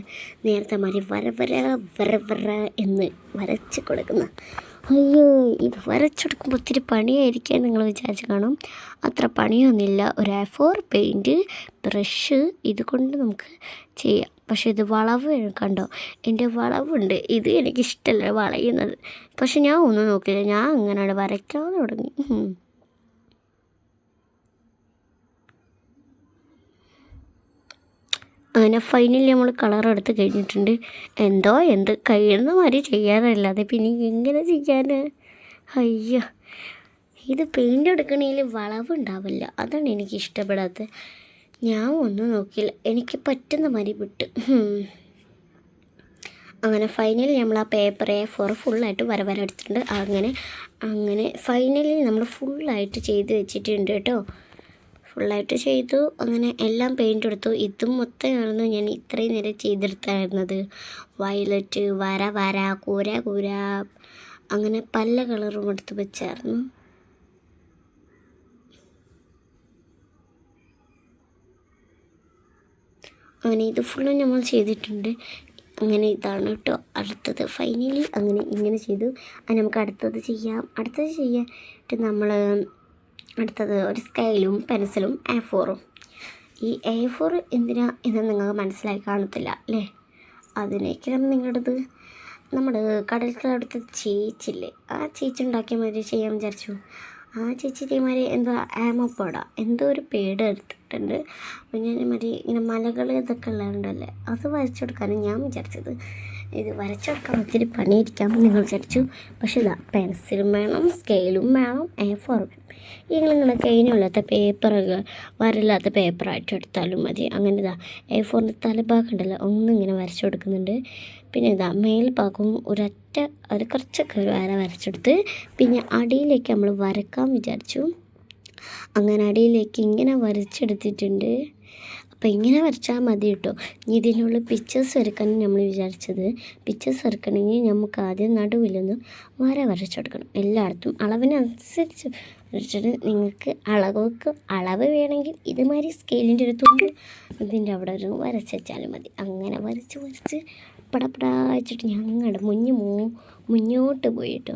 നേരത്തെ മാതിരി വര എന്ന് വരച്ച് കൊടുക്കുന്ന, അയ്യോ ഇത് വരച്ചെടുക്കുമ്പോൾ ഒത്തിരി പണിയായിരിക്കാൻ നിങ്ങൾ വിചാരിച്ച് കാണും. അത്ര പണിയൊന്നുമില്ല. ഒരു A4 പെയിൻറ്റ്, ബ്രഷ്, ഇത് കൊണ്ട് നമുക്ക് ചെയ്യാം. പക്ഷേ ഇത് വളവ് കണ്ടോ, എൻ്റെ വളവുണ്ട്, ഇത് എനിക്കിഷ്ടമല്ല വളയുന്നത്. പക്ഷെ ഞാൻ ഒന്നും നോക്കില്ല, ഞാൻ അങ്ങനെ വരയ്ക്കാതെ തുടങ്ങി. അങ്ങനെ ഫൈനലി നമ്മൾ കളർ എടുത്ത് കഴിഞ്ഞിട്ടുണ്ട്. എന്ത് കഴിയുന്ന മാതിരി ചെയ്യാനല്ലാതെ പിന്നെ എങ്ങനെ ചെയ്യാൻ. അയ്യോ, ഇത് പെയിൻ്റ് എടുക്കണേൽ വളവുണ്ടാവില്ല, അതാണ് എനിക്ക് ഇഷ്ടപ്പെടാത്തത്. ഞാൻ ഒന്നും നോക്കിയില്ല, എനിക്ക് പറ്റുന്ന മാതിരി വിട്ട്. അങ്ങനെ ഫൈനലി നമ്മൾ ആ പേപ്പർ A4 ഫുള്ളായിട്ട് വര എടുത്തിട്ടുണ്ട്. അങ്ങനെ ഫൈനലി നമ്മൾ ഫുള്ളായിട്ട് ചെയ്ത് വെച്ചിട്ടുണ്ട് കേട്ടോ. ഫുള്ളായിട്ട് ചെയ്തു. അങ്ങനെ എല്ലാം പെയിൻ്റ് എടുത്തു. ഇതും മൊത്തമായിരുന്നു ഞാൻ ഇത്രയും നേരം ചെയ്തെടുത്തായിരുന്നത്. വയലറ്റ്, വര, കൂര, അങ്ങനെ പല കളറും എടുത്ത് വെച്ചായിരുന്നു. അങ്ങനെ ഇത് ഫുള്ളും നമ്മൾ ചെയ്തിട്ടുണ്ട്. അങ്ങനെ ഇതാണ് കേട്ടോ അടുത്തത്. ഫൈനലി ഇങ്ങനെ ചെയ്തു. നമുക്ക് അടുത്തത് ചെയ്യാനായിട്ട് നമ്മൾ അടുത്തത് ഒരു സ്കെയിലും പെൻസിലും A4ഉം. ഈ A4 എന്തിനാ എന്ന് നിങ്ങൾക്ക് മനസ്സിലായി കാണത്തില്ല അല്ലേ. അതിനേക്കും നിങ്ങളുടേത് നമ്മുടെ കടൽക്കടുത്ത് ചേച്ചില്ലേ, ആ ചേച്ചി ഉണ്ടാക്കിയ മാതിരി ചെയ്യാൻ വിചാരിച്ചു. ആ ചേച്ചി ഇതേമാതിരി ആമപ്പട ഒരു പേട് എടുത്തിട്ടുണ്ട്. അപ്പോൾ ഞാൻ മതി ഇങ്ങനെ മലകൾ ഇതൊക്കെ ഉള്ളതുകൊണ്ടല്ലേ അത് വരച്ചെടുക്കാനും ഞാൻ വിചാരിച്ചത്. ഇത് വരച്ചെടുക്കാൻ ഒത്തിരി പണിയിരിക്കാമെന്ന് നിങ്ങൾ വിചാരിച്ചു. പക്ഷേ പെൻസിലും വേണം, സ്കെയിലും വേണം, A4 വേണം. നിങ്ങളിങ്ങനെ കഴിഞ്ഞില്ലാത്ത പേപ്പറൊക്കെ വരല്ലാത്ത പേപ്പറായിട്ട് എടുത്താലും മതി. അങ്ങനെ A4 തലഭാഗം ഉണ്ടല്ലോ ഒന്നിങ്ങനെ വരച്ചു കൊടുക്കുന്നുണ്ട്. പിന്നെ മേൽഭാഗം ഒരു കുറച്ചൊക്കെ ഒരു വര വരച്ചെടുത്ത് പിന്നെ അടിയിലേക്ക് നമ്മൾ വരക്കാൻ വിചാരിച്ചു. അങ്ങനെ അടിയിലേക്ക് ഇങ്ങനെ വരച്ചെടുത്തിട്ടുണ്ട്. അപ്പോൾ ഇങ്ങനെ വരച്ചാൽ മതി കേട്ടോ. ഇതിനുള്ള പിക്ചേഴ്സ് വരയ്ക്കാനും നമ്മൾ വിചാരിച്ചത്. പിക്ചേഴ്സ് വരയ്ക്കണമെങ്കിൽ നമുക്ക് ആദ്യം നടുവിലൊന്ന് വരച്ചെടുക്കണം. എല്ലായിടത്തും അളവിനനുസരിച്ച് വരച്ചിട്ട് നിങ്ങൾക്ക് അളവ് വേണമെങ്കിൽ ഇതുമാതിരി സ്കെയിലിൻ്റെ ഒരു തുണ്ട് ഇതിൻ്റെ അവിടെ ഒരു വരച്ച് വെച്ചാലും മതി. അങ്ങനെ വരച്ച് പടപടാ വെച്ചിട്ട് ഞങ്ങളുടെ മുന്നോട്ട് പോയിട്ടോ.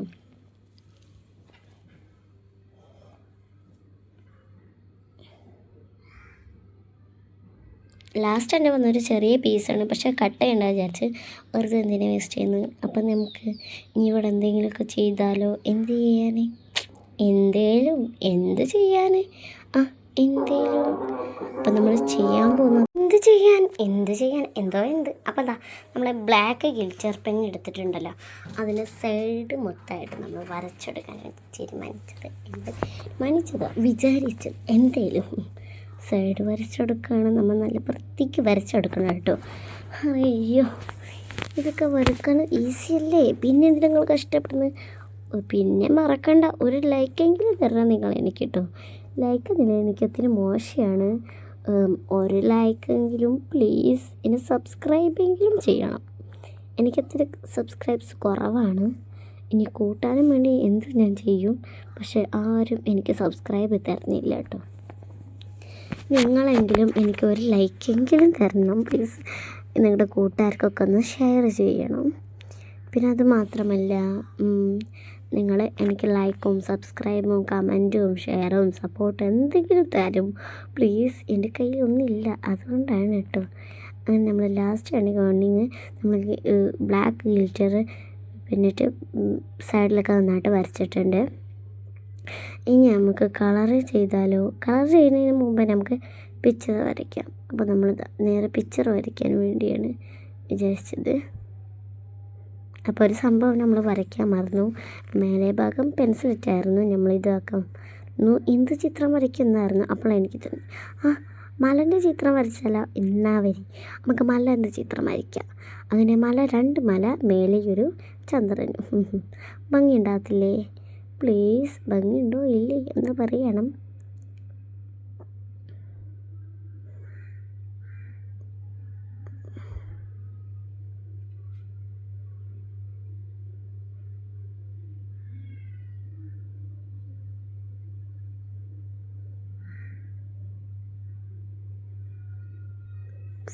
ലാസ്റ്റ് തന്നെ വന്നൊരു ചെറിയ പീസാണ്, പക്ഷേ കട്ട് ചെയ്യേണ്ട വിചാരിച്ച് വെറുതെ എന്തിനാ വേസ്റ്റ് ചെയ്യുന്നത്. അപ്പം നമുക്ക് ഇനി ഇവിടെ എന്തെങ്കിലുമൊക്കെ ചെയ്താലോ, എന്ത് ചെയ്യാൻ അപ്പം നമ്മൾ ചെയ്യാൻ പോകുന്നത് എന്ത് ചെയ്യാൻ അപ്പം നമ്മളെ ബ്ലാക്ക് ഗിൽറ്റർ പെൻ എടുത്തിട്ടുണ്ടല്ലോ, അതിൻ്റെ സൈഡ് മൊത്തമായിട്ട് നമ്മൾ വരച്ചെടുക്കാനായിട്ട് വിചാരിച്ചത് എന്തേലും സൈഡ് വരച്ചെടുക്കുകയാണ്. നമ്മൾ നല്ല വൃത്തിക്ക് വരച്ചെടുക്കണം കേട്ടോ. അയ്യോ, ഇതൊക്കെ വരക്കാൻ ഈസിയല്ലേ, പിന്നെ എന്തിനാ നിങ്ങൾ കഷ്ടപ്പെടുന്നത്. പിന്നെ മറക്കണ്ട, ഒരു ലൈക്കെങ്കിലും തരണം നിങ്ങൾ എനിക്ക് കേട്ടോ. ലൈക്ക് തന്നില്ല എനിക്ക് ഒത്തിരി മോശമാണ്. ഒരു ലൈക്കെങ്കിലും പ്ലീസ്. എന്നെ സബ്സ്ക്രൈബെങ്കിലും ചെയ്യണം. എനിക്കൊത്തിരി സബ്സ്ക്രൈബ്സ് കുറവാണ്. ഇനി കൂട്ടാനും വേണ്ടി ഞാൻ ചെയ്യും, പക്ഷെ ആരും എനിക്ക് സബ്സ്ക്രൈബ് തരുന്നില്ല കേട്ടോ. നിങ്ങളെങ്കിലും എനിക്കൊരു ലൈക്കെങ്കിലും തരണം പ്ലീസ്. നിങ്ങളുടെ കൂട്ടുകാർക്കൊക്കെ ഒന്ന് ഷെയർ ചെയ്യണം. പിന്നെ അത് മാത്രമല്ല, നിങ്ങൾ എനിക്ക് ലൈക്കും സബ്സ്ക്രൈബും കമൻറ്റും ഷെയറും സപ്പോർട്ടും എന്തെങ്കിലും തരും പ്ലീസ്. എൻ്റെ കയ്യിലൊന്നുമില്ല, അതുകൊണ്ടാണ് കേട്ടോ. അങ്ങനെ നമ്മൾ ലാസ്റ്റ് എൻഡിങ് നമ്മൾ ബ്ലാക്ക് ഗിൽറ്റർ പിന്നിട്ട് സൈഡിലൊക്കെ നന്നായിട്ട് വരച്ചിട്ടുണ്ട്. ഇനി നമുക്ക് കളർ ചെയ്താലോ? കളർ ചെയ്യുന്നതിന് മുമ്പ് നമുക്ക് പിക്ചർ വരയ്ക്കാം. അപ്പോൾ നമ്മൾ നേരെ പിക്ചർ വരയ്ക്കാൻ വേണ്ടിയാണ് വിചാരിച്ചത്. അപ്പോൾ ഒരു സംഭവം നമ്മൾ വരയ്ക്കാൻ മറന്നു. മേലെ ഭാഗം പെൻസിലിട്ടായിരുന്നു നമ്മൾ ഇതാക്കാം എന്ത് ചിത്രം വരയ്ക്കുന്നതായിരുന്നു. അപ്പോൾ എനിക്ക് തോന്നി മലൻ്റെ ചിത്രം വരച്ചാലോ? എന്നാ വരി നമുക്ക് മലൻ്റെ ചിത്രം വരയ്ക്കാം. അങ്ങനെ മല, 2 മല, മേലെയൊരു ചന്ദ്രനും. ഭംഗി ഉണ്ടാകത്തില്ലേ? പ്ലീസ് ഭംഗിയുണ്ടോ ഇല്ലേ എന്ന് പറയണം.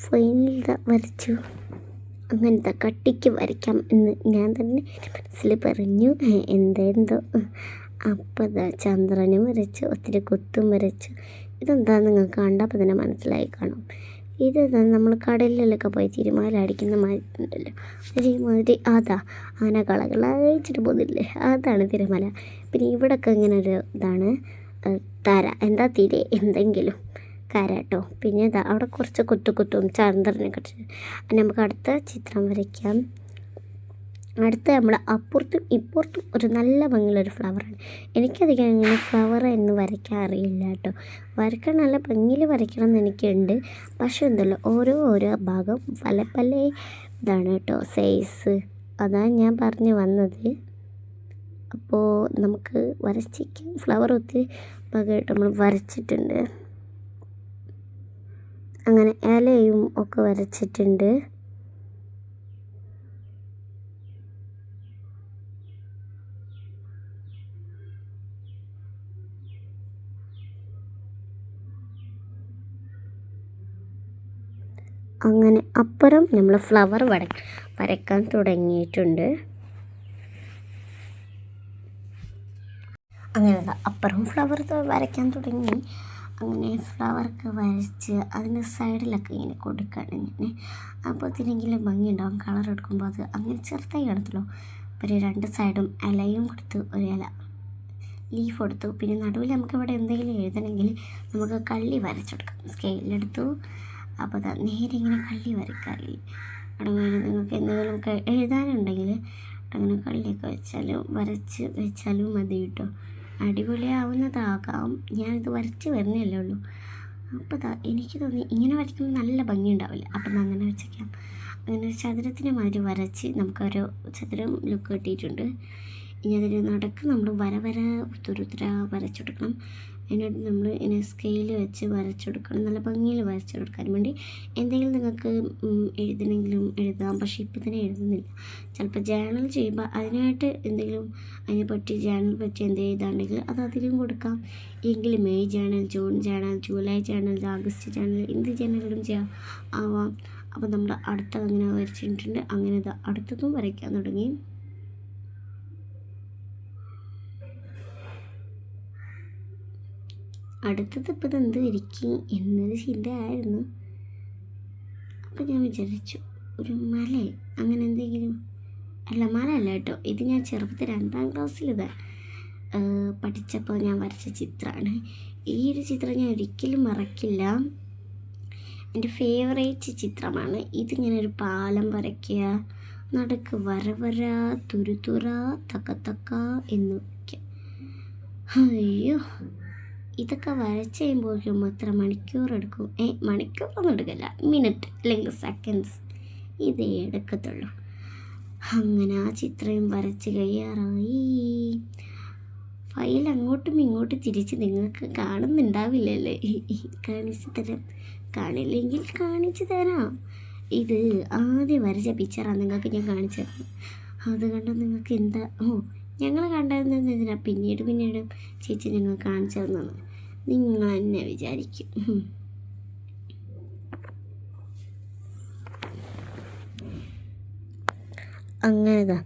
ഫൈനൽ വരച്ചു. അങ്ങനത്തെ കട്ടിക്ക് വരയ്ക്കാം എന്ന് ഞാൻ തന്നെ മനസ്സിൽ പറഞ്ഞു. എന്തോ അപ്പോൾ ചന്ദ്രനും വരച്ചു, ഒത്തിരി കൊത്തും വരച്ചു. ഇതെന്താണെന്ന് നിങ്ങൾക്ക് കണ്ടപ്പോൾ തന്നെ മനസ്സിലായി കാണും. ഇതെന്താ നമ്മൾ കടലിലൊക്കെ പോയി തിരുമാല അടിക്കുന്ന മാതിരി ഉണ്ടല്ലോ, ഒരുമാതിരി അങ്ങനെ കളകളയച്ചിട്ട് പോകുന്നില്ലേ, അതാണ് തിരുമല. പിന്നെ ഇവിടെയൊക്കെ ഇങ്ങനെ ഒരു ഇതാണ് തര, എന്താ തിരെ എന്തെങ്കിലും കരാട്ടോ. പിന്നെ അവിടെ കുറച്ച് കുത്തും ചന്ദ്രനെ കുറിച്ച്. നമുക്ക് അടുത്ത ചിത്രം വരയ്ക്കാം. അടുത്ത നമ്മൾ അപ്പുറത്തും ഇപ്പുറത്തും ഒരു നല്ല ഭംഗിയുള്ളൊരു ഫ്ലവറാണ്. എനിക്കധികം ഇങ്ങനെ ഫ്ലവർ എന്ന് വരയ്ക്കാൻ അറിയില്ല കേട്ടോ. വരയ്ക്കാൻ നല്ല ഭംഗിയിൽ വരയ്ക്കണം എന്ന് എനിക്കുണ്ട്. പക്ഷേ എന്തല്ലോ ഓരോ ഭാഗം പല ഇതാണ് കേട്ടോ, സൈസ്. അതാണ് ഞാൻ പറഞ്ഞു വന്നത്. അപ്പോൾ നമുക്ക് വരച്ചിരിക്കാം. ഫ്ലവർ ഒത്തിരി ഭാഗമായിട്ട് നമ്മൾ വരച്ചിട്ടുണ്ട്. അങ്ങനെ ഇലയും ഒക്കെ വരച്ചിട്ടുണ്ട്. അങ്ങനെ അപ്പുറം നമ്മൾ ഫ്ലവർ വരയ്ക്കാൻ തുടങ്ങിയിട്ടുണ്ട്. അങ്ങനെ അപ്പുറം ഫ്ലവർ വരയ്ക്കാൻ തുടങ്ങി. അങ്ങനെ ഫ്ലവറൊക്കെ വരച്ച് അതിൻ്റെ സൈഡിലൊക്കെ ഇങ്ങനെ കൊടുക്കുകയാണ് ഞാൻ. അപ്പോൾ ഇതിനെങ്കിലും ഭംഗി ഉണ്ടാവും കളർ എടുക്കുമ്പോൾ. അത് അങ്ങനെ ചെറുതായി കാണത്തുള്ളൂ. ഒരു 2 സൈഡും ഇലയും കൊടുത്തു, ഒരു ഇല ലീഫ് കൊടുത്തു. പിന്നെ നടുവിൽ നമുക്കിവിടെ എന്തെങ്കിലും എഴുതണമെങ്കിൽ നമുക്ക് കള്ളി വരച്ചെടുക്കാം. സ്കെയിലെടുത്തു. അപ്പോൾ നേരെ ഇങ്ങനെ കള്ളി വരയ്ക്കാറില്ല. അവിടെ നിങ്ങൾക്ക് എന്തെങ്കിലുമൊക്കെ എഴുതാനുണ്ടെങ്കിൽ അങ്ങനെ കള്ളിയൊക്കെ വരച്ച് വെച്ചാലും മതി കേട്ടോ. അടിപൊളിയാവുന്നതാകാം. ഞാനിത് വരച്ച് വരുന്നല്ലേ ഉള്ളൂ. അപ്പോൾ എനിക്ക് തോന്നി ഇങ്ങനെ വരയ്ക്കുമ്പോൾ നല്ല ഭംഗി ഉണ്ടാവില്ല. അപ്പം അങ്ങനെ വെച്ചേക്കാം. അങ്ങനെ ഒരു ചതുരത്തിൻ്റെ മാതിരി വരച്ച് നമുക്കൊരു ചതുരം ലുക്ക് കിട്ടിയിട്ടുണ്ട്. ഇനി അതിന് നടക്ക് നമ്മൾ വര തുരുത്തുര വരച്ചെടുക്കണം. അതിനായിട്ട് നമ്മൾ ഇങ്ങനെ സ്കെയിൽ വെച്ച് വരച്ചെടുക്കണം. നല്ല ഭംഗിയിൽ വരച്ചെടുക്കാൻ വേണ്ടി എന്തെങ്കിലും നിങ്ങൾക്ക് എഴുതണമെങ്കിലും എഴുതാം. പക്ഷേ ഇപ്പം തന്നെ എഴുതുന്നില്ല. ചിലപ്പോൾ ജേണൽ ചെയ്യുമ്പോൾ അതിനായിട്ട് എന്തെങ്കിലും അതിനെപ്പറ്റി ജേണൽ പറ്റി എന്തെങ്കിലും എഴുതാണെങ്കിൽ അത് അതിലും കൊടുക്കാം. എങ്കിലും May journal, June journal, July journal, August journal, എന്ത് ജേണലും ചെയ്യാം ആവാം. അപ്പോൾ നമ്മൾ അടുത്ത അങ്ങനെ വരച്ചിട്ടുണ്ട്. അങ്ങനെ അടുത്തതും വരയ്ക്കാൻ തുടങ്ങി. അടുത്തത് ഇപ്പോൾ ഇതെന്ത് വരയ്ക്കും എന്നൊരു ചിന്തയായിരുന്നു. അപ്പോൾ ഞാൻ വിചാരിച്ചു ഒരു മല അങ്ങനെ എന്തെങ്കിലും. അല്ല, മല അല്ല കേട്ടോ, ഇത് ഞാൻ ചെറുപ്പത്തിൽ 2ാം ക്ലാസ്സിൽ പഠിച്ചപ്പോൾ ഞാൻ വരച്ച ചിത്രമാണ്. ഈ ഒരു ചിത്രം ഞാൻ ഒരിക്കലും മറക്കില്ല. എൻ്റെ ഫേവറേറ്റ് ചിത്രമാണ്. ഇതിങ്ങനെ ഒരു പാലം വരയ്ക്കുക, നടുക്ക് വര തുരുതുറ തക്ക എന്ന് വയ്ക്കുക. അയ്യോ, ഇതൊക്കെ വരച്ച് കഴിയുമ്പോഴേക്കും എത്ര മണിക്കൂർ എടുക്കും? മണിക്കൂറൊന്നും എടുക്കില്ല, മിനിറ്റ് അല്ലെങ്കിൽ സെക്കൻഡ്സ് ഇതേ എടുക്കത്തുള്ളൂ. അങ്ങനെ ആ ചിത്രം വരച്ച് കഴിയാറായി. ഫയൽ അങ്ങോട്ടും ഇങ്ങോട്ടും തിരിച്ച് നിങ്ങൾക്ക് കാണുന്നുണ്ടാവില്ലല്ലേ? കാണിച്ചു തരാം. കാണില്ലെങ്കിൽ കാണിച്ചു തരാം. ഇത് ആദ്യം വരച്ച പിക്ചറാണ് നിങ്ങൾക്ക് ഞാൻ കാണിച്ചു തരാം. അത് കണ്ട് നിങ്ങൾക്ക് എന്താ ഞങ്ങൾ കണ്ടതെന്തിനാ പിന്നീട് ചേച്ചി ഞങ്ങൾ കാണിച്ചു തന്നത് നിങ്ങൾ തന്നെ വിചാരിക്കും. അങ്ങനെ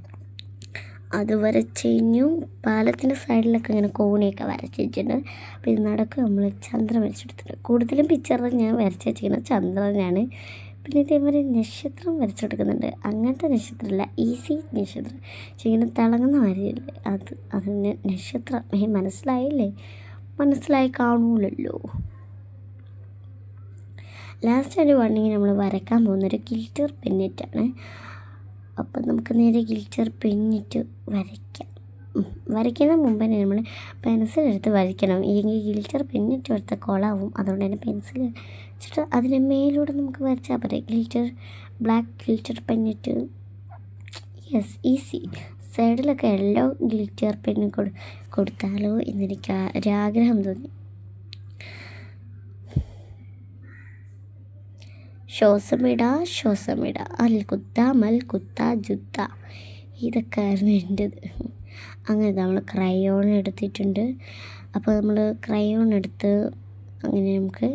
അത് വരച്ച് കഴിഞ്ഞു. പാലത്തിൻ്റെ സൈഡിലൊക്കെ ഇങ്ങനെ കോണിയൊക്കെ വരച്ച് വെച്ചിട്ടുണ്ട്. അപ്പോൾ ഇത് നടക്ക് നമ്മൾ ചന്ദ്രൻ വരച്ചെടുത്തിട്ടുണ്ട്. കൂടുതലും പിക്ചറിൽ ഞാൻ വരച്ച് വെച്ചിരിക്കുന്നത് ചന്ദ്രനാണ്. പിന്നെ ഇതേമാതിരി നക്ഷത്രം വരച്ചെടുക്കുന്നുണ്ട്. അങ്ങനത്തെ നക്ഷത്രമല്ല, ഈസി നക്ഷത്രം. പക്ഷേ ഇങ്ങനെ തിളങ്ങുന്ന മാതിരിയല്ലേ അതിന് നക്ഷത്രം. മനസ്സിലായില്ലേ? മനസ്സിലായി കാണൂലല്ലോ. ലാസ്റ്റ് ഒരു വണ്ണിങ് നമ്മൾ വരയ്ക്കാൻ പോകുന്നൊരു ഗിൽറ്റർ പെന്നിറ്റാണ്. അപ്പം നമുക്ക് നേരെ ഗിൽറ്റർ പെന്നിട്ട് വരയ്ക്കാം. വരയ്ക്കുന്ന മുമ്പ് തന്നെ നമ്മൾ പെൻസിലെടുത്ത് വരയ്ക്കണം. ഇല്ലെങ്കിൽ ഗിൽറ്റർ പെന്നിട്ട് എടുത്ത കൊളാവും. അതുകൊണ്ട് തന്നെ പെൻസിൽ വെച്ചിട്ട് അതിന് മേലൂടെ നമുക്ക് വരച്ചാൽ പോരെ. ബ്ലാക്ക് ഗിൽറ്റർ പെന്നിട്ട്. Yes, easy. സൈഡിലൊക്കെ യെല്ലോ ഗിൽറ്റർ പെന്ന് കൊടുത്താലോ എന്നെനിക്ക് ഒരാഗ്രഹം തോന്നി. ശ്വാസമിട മൽകുത്ത ജുത്ത. ഇതൊക്കെ ആയിരുന്നു എൻ്റെത്. അങ്ങനെ നമ്മൾ ക്രയോൺ എടുത്തിട്ടുണ്ട്. അപ്പോൾ നമ്മൾ ക്രയോൺ എടുത്ത് അങ്ങനെ നമുക്ക്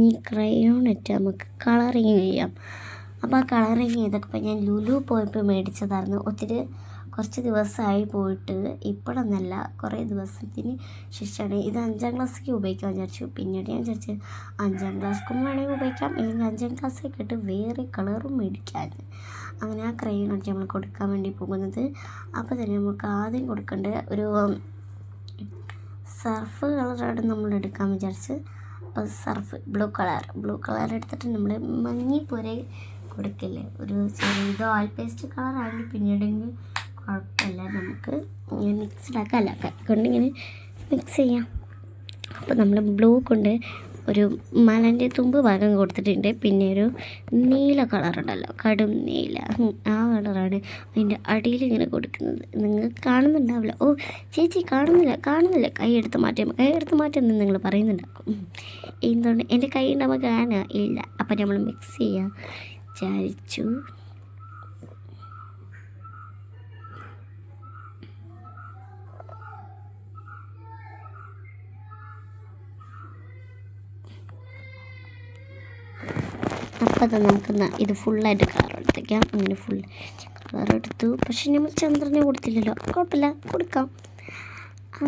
ഈ ക്രയോൺ ഇട്ട് നമുക്ക് കളറിങ് ചെയ്യാം. അപ്പോൾ ആ കളറിങ് ചെയ്തൊക്കെ ഞാൻ ലുലു പോയപ്പോൾ മേടിച്ചതായിരുന്നു. കുറച്ച് ദിവസമായി പോയിട്ട്, ഇപ്പോഴൊന്നല്ല, കുറേ ദിവസത്തിന് ശേഷമാണ്. ഇത് 5ാം ക്ലാസ്സിലേക്ക് ഉപയോഗിക്കാൻ വിചാരിച്ചു. പിന്നീട് ഞാൻ വിചാരിച്ചു 5ാം ക്ലാസ്സിലും വേണമെങ്കിൽ ഉപയോഗിക്കാം, അല്ലെങ്കിൽ 5ാം ക്ലാസ്സിലേക്ക് ഇട്ട് വേറെ കളറും മേടിക്കാൻ. അങ്ങനെ ആ ക്രയോൺ നമ്മൾ കൊടുക്കാൻ വേണ്ടി പോകുന്നത്. അപ്പോൾ തന്നെ നമുക്ക് ആദ്യം കൊടുക്കേണ്ട ഒരു സർഫ് കളറാണ് നമ്മൾ എടുക്കാൻ വിചാരിച്ച്. അപ്പോൾ സർഫ് ബ്ലൂ കളർ എടുത്തിട്ട് നമ്മൾ മങ്ങിപ്പോരെ കൊടുക്കില്ലേ, ഒരു ചെറിയ ഓയിൽ പേസ്റ്റ് കളറാണെങ്കിൽ പിന്നീടെങ്കിൽ കുഴപ്പമില്ല, നമുക്ക് ഇങ്ങനെ മിക്സ്ഡാക്കാം. അല്ല, കൈക്കൊണ്ടിങ്ങനെ മിക്സ് ചെയ്യാം. അപ്പോൾ നമ്മൾ ബ്ലൂ കൊണ്ട് ഒരു മലൻ്റെ തുമ്പ് ഭാഗം കൊടുത്തിട്ടുണ്ട്. പിന്നെ ഒരു നീല കളറുണ്ടല്ലോ, കടും നീല, ആ കളറാണ് അതിൻ്റെ അടിയിൽ ഇങ്ങനെ കൊടുക്കുന്നത്. നിങ്ങൾക്ക് കാണുന്നുണ്ടാവില്ല. ഓ ചേച്ചി കാണുന്നില്ല, കൈ എടുത്ത് മാറ്റുമെന്ന് നിങ്ങൾ പറയുന്നുണ്ടാക്കും. എന്തുകൊണ്ട് എൻ്റെ കൈ ഉണ്ടാകുമ്പോൾ കാണുക ഇല്ല. അപ്പം നമ്മൾ മിക്സ് ചെയ്യാൻ വിചാരിച്ചു. അപ്പോൾ അത് നമുക്ക് ഇത് ഫുള്ളായിട്ട് കളർ എടുത്തേക്കാം. അങ്ങനെ ഫുൾ കളർ എടുത്തു. പക്ഷെ നമ്മൾ ചന്ദ്രനെ കൊടുത്തില്ലല്ലോ, കുഴപ്പമില്ല, കൊടുക്കാം.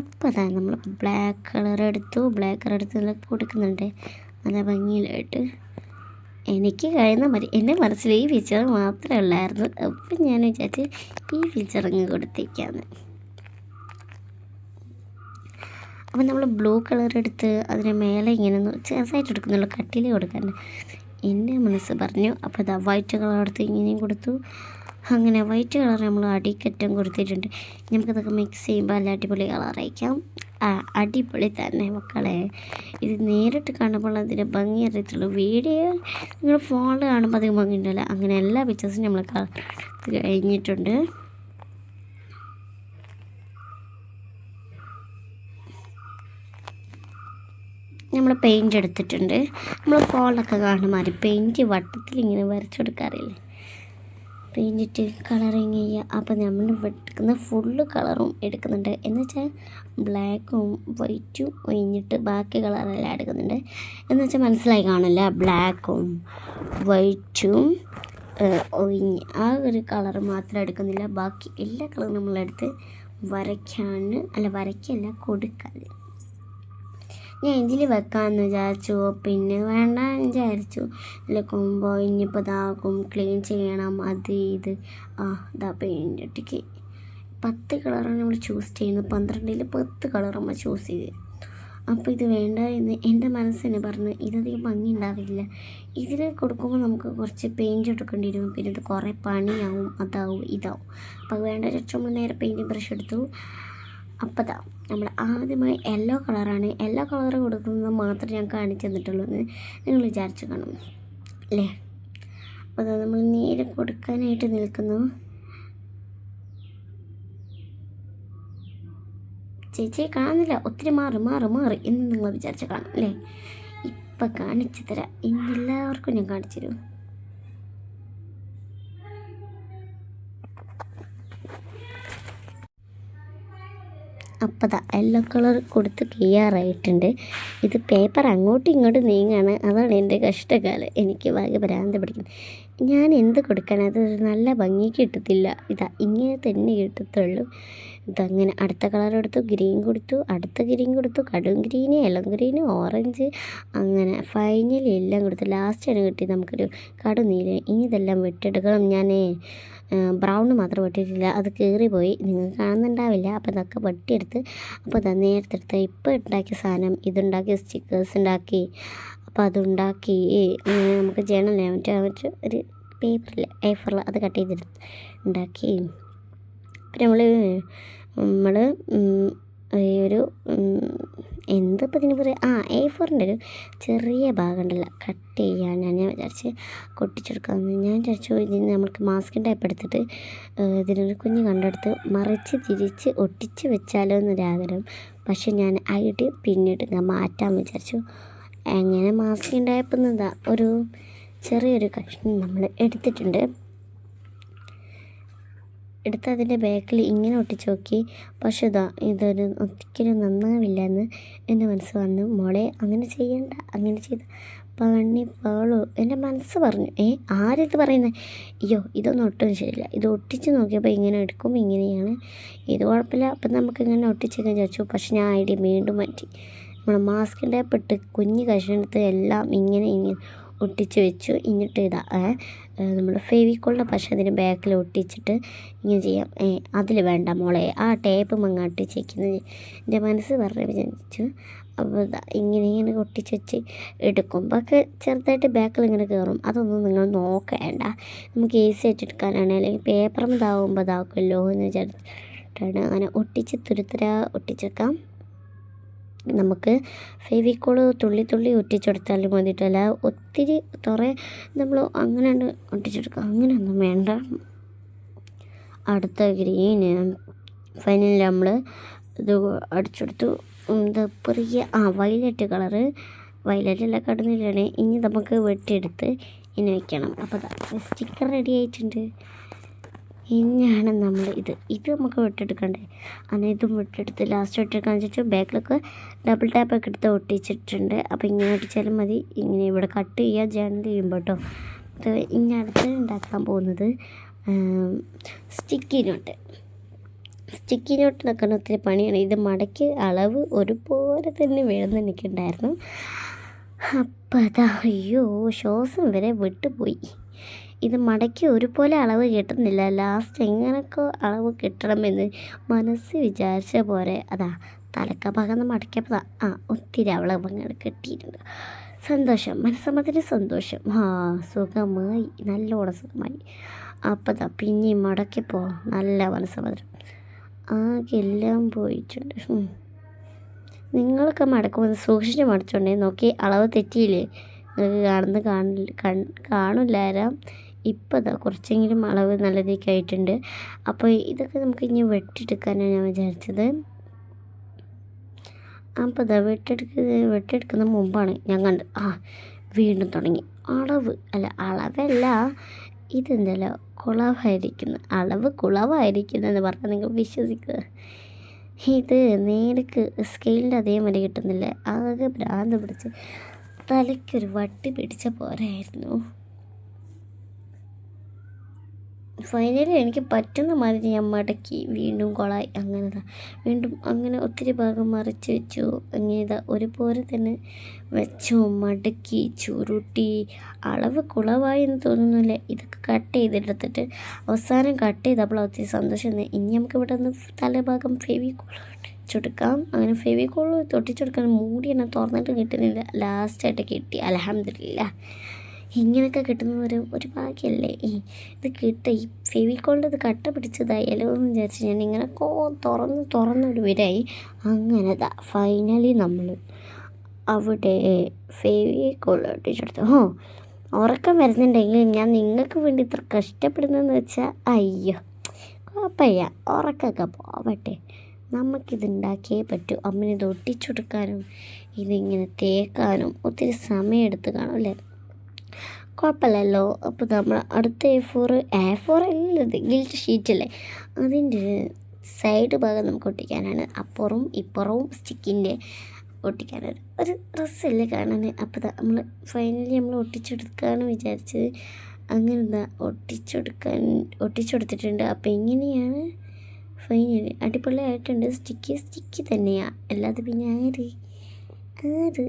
അപ്പോൾ അതാണ് നമ്മൾ ബ്ലാക്ക് കളർ എടുത്ത് നല്ല കൊടുക്കുന്നുണ്ട്, നല്ല ഭംഗിയിലായിട്ട്. എനിക്ക് കഴിയുന്ന മതി. എൻ്റെ മനസ്സിൽ ഈ ഫീച്ചർ മാത്രമേ ഉള്ളായിരുന്നു. അപ്പം ഞാൻ വിചാരിച്ച് ഈ ഫീച്ചർ അങ്ങ് കൊടുത്തേക്കാന്ന്. അപ്പം നമ്മൾ ബ്ലൂ കളർ എടുത്ത് അതിന് മേലെ ഇങ്ങനെ ചെറുതായിട്ട് എടുക്കുന്നുള്ളൂ, കട്ടിൽ കൊടുക്കാൻ എൻ്റെ മനസ്സ് പറഞ്ഞു. അപ്പോൾ ഇതാ വൈറ്റ് കളർ എടുത്ത് ഇങ്ങനെയും കൊടുത്തു. അങ്ങനെ വൈറ്റ് കളർ നമ്മൾ അടിക്കറ്റം കൊടുത്തിട്ടുണ്ട്. നമുക്കതൊക്കെ മിക്സ് ചെയ്യുമ്പോൾ നല്ല അടിപൊളി കളറയക്കാം. അടിപൊളി തന്നെ മക്കളെ. ഇത് നേരിട്ട് കാണുമ്പോൾ അതിൻ്റെ ഭംഗി അറിയത്തുള്ളൂ. വീഡിയോ നിങ്ങൾ ഫോണിൽ കാണുമ്പോൾ അധികം ഭംഗി ഉണ്ടല്ലോ. അങ്ങനെ എല്ലാ പിക്ചേഴ്സും നമ്മൾ കഴിഞ്ഞിട്ടുണ്ട്. നമ്മൾ പെയിൻറ്റ് എടുത്തിട്ടുണ്ട്. നമ്മൾ ഫോണിലൊക്കെ കാണുന്ന മാതിരി പെയിൻറ്റ് വട്ടത്തിൽ ഇങ്ങനെ വരച്ചെടുക്കാറില്ലേ, പെയിൻറ്റിട്ട് കളറിങ് ചെയ്യുക. അപ്പോൾ നമ്മൾ എടുക്കുന്ന ഫുള്ള് കളറും എടുക്കുന്നുണ്ട്. എന്ന് വെച്ചാൽ ബ്ലാക്കും വൈറ്റും ഒഴിഞ്ഞിട്ട് ബാക്കി കളറെല്ലാം എടുക്കുന്നുണ്ട്. എന്ന് വെച്ചാൽ മനസ്സിലായി കാണില്ല, ബ്ലാക്കും വൈറ്റും ഒഴിഞ്ഞ് ആ ഒരു കളർ മാത്രം എടുക്കുന്നില്ല. ബാക്കി എല്ലാ കളറും നമ്മളെടുത്ത് വരയ്ക്കല്ല കൊടുക്കാൻ. ഞാൻ ഇതിൽ വെക്കാമെന്ന് വിചാരിച്ചു, പിന്നെ വേണ്ട വിചാരിച്ചു. ഇതിൽ കൊമ്പോ ഇനിയിപ്പോൾ ഇതാകും, ക്ലീൻ ചെയ്യണം, അത് ഇത്. ഇതാ പെയിൻറ്റിക്ക് 10 കളറാണ് നമ്മൾ ചൂസ് ചെയ്യുന്നത്. 12ൽ 10 കളർ നമ്മൾ ചൂസ് ചെയ്ത്. അപ്പോൾ ഇത് വേണ്ട എന്ന് എൻ്റെ മനസ്സിന് പറഞ്ഞു. ഇതധികം ഭംഗി ഉണ്ടാവില്ല, ഇതിൽ കൊടുക്കുമ്പോൾ നമുക്ക് കുറച്ച് പെയിൻറ്റ് എടുക്കേണ്ടി വരും, പിന്നെ ഇത് കുറേ പണിയാവും, ഇതാവും. അപ്പോൾ വേണ്ട വെച്ചാൽ നമ്മൾ നേരെ പെയിൻറ്റിങ് ബ്രഷ് എടുത്തു. അപ്പോൾ നമ്മൾ ആദ്യമായി യെല്ലോ കളറാണ്. യെല്ലോ കളർ കൊടുക്കുന്നത് മാത്രമേ ഞാൻ കാണിച്ചു തന്നിട്ടുള്ളൂ എന്ന് നിങ്ങൾ വിചാരിച്ചു കാണും അല്ലേ. അപ്പോൾ നമ്മൾ നേരെ കൊടുക്കാനായിട്ട് നിൽക്കുന്നു. ചേച്ചി കാണുന്നില്ല, ഒത്തിരി മാറി എന്ന് നിങ്ങൾ വിചാരിച്ച് കാണും അല്ലേ. ഇപ്പം കാണിച്ചു തരാം, എല്ലാവർക്കും ഞാൻ കാണിച്ചു തരും. അപ്പോൾ യെല്ലോ കളർ കൊടുത്ത് ക്ലിയറായിട്ടുണ്ട്. ഇത് പേപ്പർ അങ്ങോട്ടും ഇങ്ങോട്ടും നീങ്ങാണ്, അതാണ് എൻ്റെ കഷ്ടകാലം. എനിക്ക് ഭയങ്കര ഭ്രാന്ത് പിടിക്കുന്നത്. ഞാൻ എന്ത് കൊടുക്കണം, അത് നല്ല ഭംഗിക്ക് കിട്ടത്തില്ല. ഇതാ ഇങ്ങനെ തന്നെ കിട്ടത്തുള്ളൂ. ഇതങ്ങനെ അടുത്ത കളർ എടുത്തു, ഗ്രീൻ കൊടുത്തു, അടുത്ത ഗ്രീൻ കൊടുത്തു, കടും ഗ്രീന്, ഇളം ഗ്രീന്, ഓറഞ്ച്, അങ്ങനെ ഫൈനലി എല്ലാം കൊടുത്തു. ലാസ്റ്റാണ് കിട്ടിയത് നമുക്കൊരു കടുനീല. ഇനി ഇതെല്ലാം വെട്ടിയെടുക്കണം. ഞാൻ ബ്രൗൺ മാത്രം വെട്ടിയിട്ടില്ല, അത് കീറിപ്പോയി, നിങ്ങൾക്ക് കാണുന്നുണ്ടാവില്ല. അപ്പോൾ ഇതൊക്കെ വെട്ടിയെടുത്ത്, അപ്പോൾ ഇതാ നേരത്തെടുത്ത് ഇപ്പോൾ ഉണ്ടാക്കിയ സാധനം ഇതുണ്ടാക്കി, സ്റ്റിക്കേഴ്സ് ഉണ്ടാക്കി. അപ്പോൾ അതുണ്ടാക്കി അങ്ങനെ നമുക്ക് ചെയ്യണമല്ലേ, മറ്റേ ഒരു പേപ്പറിൽ A4 അത് കട്ട് ചെയ്തെടുത്ത് ഉണ്ടാക്കി. പിന്നെ നമ്മൾ ഈ ഒരു എന്തിപ്പോൾ ഇതിന് പറയുക, A4ൻ്റെ ഒരു ചെറിയ ഭാഗം ഉണ്ടല്ലോ, കട്ട് ചെയ്യാനാണ് ഞാൻ വിചാരിച്ച് കൊട്ടിച്ചെടുക്കാമെന്ന്. ഞാൻ വിചാരിച്ചു ഇതിന് നമുക്ക് മാസ്കിൻ ടൈപ്പ് എടുത്തിട്ട് ഇതിനൊരു കുഞ്ഞ് കണ്ടെടുത്ത് മറിച്ച് തിരിച്ച് ഒട്ടിച്ച് വെച്ചാലോ എന്നൊരാഗ്രഹം. പക്ഷെ ഞാൻ ഐഡിയ പിന്നീട് ഞാൻ മാറ്റാമെന്ന് വിചാരിച്ചു. അങ്ങനെ മാസ്കിൻ ടൈപ്പ് എന്നതാ ഒരു ചെറിയൊരു കഷ്ണം നമ്മൾ എടുത്തിട്ടുണ്ട്. എടുത്ത് അതിൻ്റെ ബാക്കിൽ ഇങ്ങനെ ഒട്ടിച്ച് നോക്കി. പക്ഷെ ഇതൊരു ഒരിക്കലും നന്നാവില്ല എന്ന് എൻ്റെ മനസ്സ് പറഞ്ഞു. മോളെ അങ്ങനെ ചെയ്യണ്ട, അങ്ങനെ ചെയ്ത് പണി പാളൂ. എൻ്റെ മനസ്സ് പറഞ്ഞു. ആരിത് പറയുന്നത്? അയ്യോ ഇതൊന്നും ഒട്ടും ശരിയില്ല. ഇത് ഒട്ടിച്ച് നോക്കിയപ്പോൾ ഇങ്ങനെ എടുക്കുമ്പോൾ ഇങ്ങനെയാണ്, ഇത് കുഴപ്പമില്ല, അപ്പം നമുക്കിങ്ങനെ ഒട്ടിച്ചൊക്കെ വിചാരിച്ചു. പക്ഷെ ഞാൻ ഐഡിയ വീണ്ടും മാറ്റി. നമ്മൾ മാസ്കിൻ ടേപ്പ് ഇട്ട് കുഞ്ഞ് കഷ്ണെടുത്ത് എല്ലാം ഇങ്ങനെ ഒട്ടിച്ച് വെച്ചു. എന്നിട്ട് നമ്മൾ ഫെവിക്കോളിൻ്റെ പക്ഷേ അതിന് ബാക്കിൽ ഒട്ടിച്ചിട്ട് ഇങ്ങനെ ചെയ്യാം. അതിൽ വേണ്ട മോളെ, ആ ടേപ്പ് മങ്ങ ഒട്ടിച്ച് വയ്ക്കുന്നത് എൻ്റെ മനസ്സ് പറഞ്ഞ് വിചാരിച്ചു. അപ്പോൾ ഇങ്ങനെ ഒട്ടിച്ച് വെച്ച് എടുക്കുമ്പോഴൊക്കെ ചെറുതായിട്ട് ബാക്കിൽ ഇങ്ങനെ കയറും. അതൊന്നും നിങ്ങൾ നോക്കേണ്ട, നമുക്ക് ഈസി ആയിട്ട് എടുക്കാനാണ്. അല്ലെങ്കിൽ പേപ്പറും ഇതാവുമ്പോൾ ഇതാക്കുമല്ലോ എന്ന് വിചാരിച്ചിട്ടാണ് അങ്ങനെ ഒട്ടിച്ച് തുരുത്തര ഒട്ടിച്ചെടുക്കാം. നമുക്ക് ഫെവിക്കോൾ തുള്ളി ഒട്ടിച്ചെടുത്താലും മതിയിട്ടല്ല, ഒത്തിരി തുറേ നമ്മൾ അങ്ങനെ ഒട്ടിച്ചെടുക്കുക, അങ്ങനെയൊന്നും വേണ്ട. അടുത്ത ഗ്രീന് ഫൈനലി നമ്മൾ ഇത് അടിച്ചെടുത്തു. ഇത് ചെറിയ വയലറ്റ് കളറ്, വയലറ്റെല്ലാം കടന്നില്ലാണ്. ഇനി നമുക്ക് വെട്ടിയെടുത്ത് ഇനി വയ്ക്കണം. അപ്പോൾ സ്റ്റിക്കർ റെഡി ആയിട്ടുണ്ട്. ഇനിയാണ് നമ്മൾ ഇത് നമുക്ക് വെട്ടിയെടുക്കണ്ടേ. അങ്ങനെ ഇതും വെട്ടിയെടുത്ത് ലാസ്റ്റ് വെട്ടിയെടുക്കാൻ വെച്ചിട്ട് ബാക്കിലൊക്കെ ഡബിൾ ടാപ്പൊക്കെ എടുത്ത് ഒട്ടിച്ചിട്ടുണ്ട്. അപ്പോൾ ഇങ്ങനെ ഒട്ടിച്ചാലും മതി. ഇങ്ങനെ ഇവിടെ കട്ട് ചെയ്യുക ജേണൽ ചെയ്യുമ്പോൾ കേട്ടോ. ഇത് ഇനി അടുത്ത് ഉണ്ടാക്കാൻ പോകുന്നത് സ്റ്റിക്കി നോട്ട് വെക്കാൻ ഒത്തിരി പണിയാണ്. ഇത് മടക്കി അളവ് ഒരുപോലെ തന്നെ വേണമെന്ന് എനിക്കുണ്ടായിരുന്നു. അപ്പം അയ്യോ ശ്വാസം വരെ വിട്ടുപോയി. ഇത് മടക്കി ഒരുപോലെ അളവ് കിട്ടുന്നില്ല. ലാസ്റ്റ് എങ്ങനെയൊക്കെ അളവ് കിട്ടണമെന്ന് മനസ്സ് വിചാരിച്ച പോലെ തലക്കഭാഗം മടക്കിയപ്പോൾ ഒത്തിരി അളവങ്ങൾ കിട്ടിയിട്ടുണ്ട്. സന്തോഷം, മനസ്സമ്മതിന് സന്തോഷം. സുഖമായി, നല്ലോണം സുഖമായി. അപ്പം പിന്നെയും മടക്കിയപ്പോൾ നല്ല മനസ്സമ്മതം ആകെ എല്ലാം പോയിട്ടുണ്ട്. നിങ്ങളൊക്കെ മടക്കുമ്പോൾ സൂക്ഷിച്ച് മടച്ചോണ്ടേ, നോക്കി അളവ് തെറ്റിയില്ലേ, നിങ്ങൾക്ക് കാണില്ലാരാം. ഇപ്പോൾ കുറച്ചെങ്കിലും അളവ് നല്ലതൊക്കെ ആയിട്ടുണ്ട്. അപ്പോൾ ഇതൊക്കെ നമുക്ക് ഇനി വെട്ടിയെടുക്കാനാണ് ഞാൻ വിചാരിച്ചത്. അപ്പോൾ വെട്ടിയെടുക്കുന്ന മുമ്പാണ് ഞാൻ വീണ്ടും തുടങ്ങി അളവല്ല, ഇതെന്തല്ലോ അളവ് കുളവായിരിക്കുന്നു പറഞ്ഞാൽ നിങ്ങൾ വിശ്വസിക്കുക. ഇത് നേരക്ക് സ്കെയിലിൻ്റെ അതേമാതിരി കിട്ടുന്നില്ല. ആകെ ഭ്രാന്ത് പിടിച്ച് തലയ്ക്കൊരു വട്ടി പിടിച്ച പോരായിരുന്നു. ഫൈനലി എനിക്ക് പറ്റുന്ന മാതിരി ഞാൻ മടക്കി വീണ്ടും കൊളായി. വീണ്ടും അങ്ങനെ ഒത്തിരി ഭാഗം മറിച്ച് വെച്ചു. അങ്ങനെ ഒരുപോലെ തന്നെ വെച്ചു, മടക്കി, ചുരുട്ടി. അളവ് കുളവായി എന്ന് തോന്നുന്നില്ല. ഇതൊക്കെ കട്ട് ചെയ്തെടുത്തിട്ട് അവസാനം കട്ട് ചെയ്തപ്പോൾ ഒത്തിരി സന്തോഷം. ഇനി നമുക്ക് ഇവിടെ നിന്ന് തലഭാഗം ഫെവിക്കോൾ ഒട്ടിച്ചെടുക്കാം. അങ്ങനെ ഫെവിക്കോൾ ഒട്ടിച്ചെടുക്കാൻ മൂടി എന്നെ തുറന്നിട്ട് കിട്ടുന്നില്ല. ലാസ്റ്റായിട്ട് കിട്ടി, അൽഹംദുലില്ലാ. ഇങ്ങനെയൊക്കെ കിട്ടുന്ന ഒരു ഭാഗ്യമല്ലേ ഇത് കിട്ടുക. ഈ ഫെവിക്കോളിൻ്റെ ഇത് കട്ട പിടിച്ചതായാലോ എന്ന് വിചാരിച്ച് ഞാൻ ഇങ്ങനെ തുറന്നൊരു വരായി. അങ്ങനെ ഫൈനലി നമ്മൾ അവിടെ ഫെവിക്കോൾ ഒട്ടിച്ചെടുത്തു. ഉറക്കം വരുന്നുണ്ടെങ്കിൽ ഞാൻ നിങ്ങൾക്ക് വേണ്ടി ഇത്ര കഷ്ടപ്പെടുന്നതെന്ന് വെച്ചാൽ അയ്യോ കുഴപ്പമില്ല, ഉറക്കമൊക്കെ പോവട്ടെ, നമുക്കിതുണ്ടാക്കിയേ പറ്റൂ. അമ്മനിത് ഒട്ടിച്ചെടുക്കാനും ഇതിങ്ങനെ തേക്കാനും ഒത്തിരി സമയം എടുത്ത് കാണും അല്ലേ, കുഴപ്പമില്ലല്ലോ. അപ്പോൾ നമ്മൾ അടുത്ത A4 അല്ലത് ഗിൽറ്റ് ഷീറ്റല്ലേ, അതിൻ്റെ സൈഡ് ഭാഗം നമുക്ക് ഒട്ടിക്കാനാണ്. അപ്പുറവും ഇപ്പുറവും സ്റ്റിക്കിൻ്റെ ഒട്ടിക്കാനാണ്. ഒരു ഡ്രസ്സല്ലേ കാണാൻ. അപ്പോൾ നമ്മൾ ഫൈനലി നമ്മൾ ഒട്ടിച്ചെടുക്കാമെന്ന് വിചാരിച്ചത്. അങ്ങനെ എന്താ ഒട്ടിച്ചെടുത്തിട്ടുണ്ട്. അപ്പോൾ ഇങ്ങനെയാണ് ഫൈനൽ. അടിപൊളിയായിട്ടുണ്ട്. സ്റ്റിക്കി തന്നെയാണ്, അല്ലാതെ പിന്നെ ആര്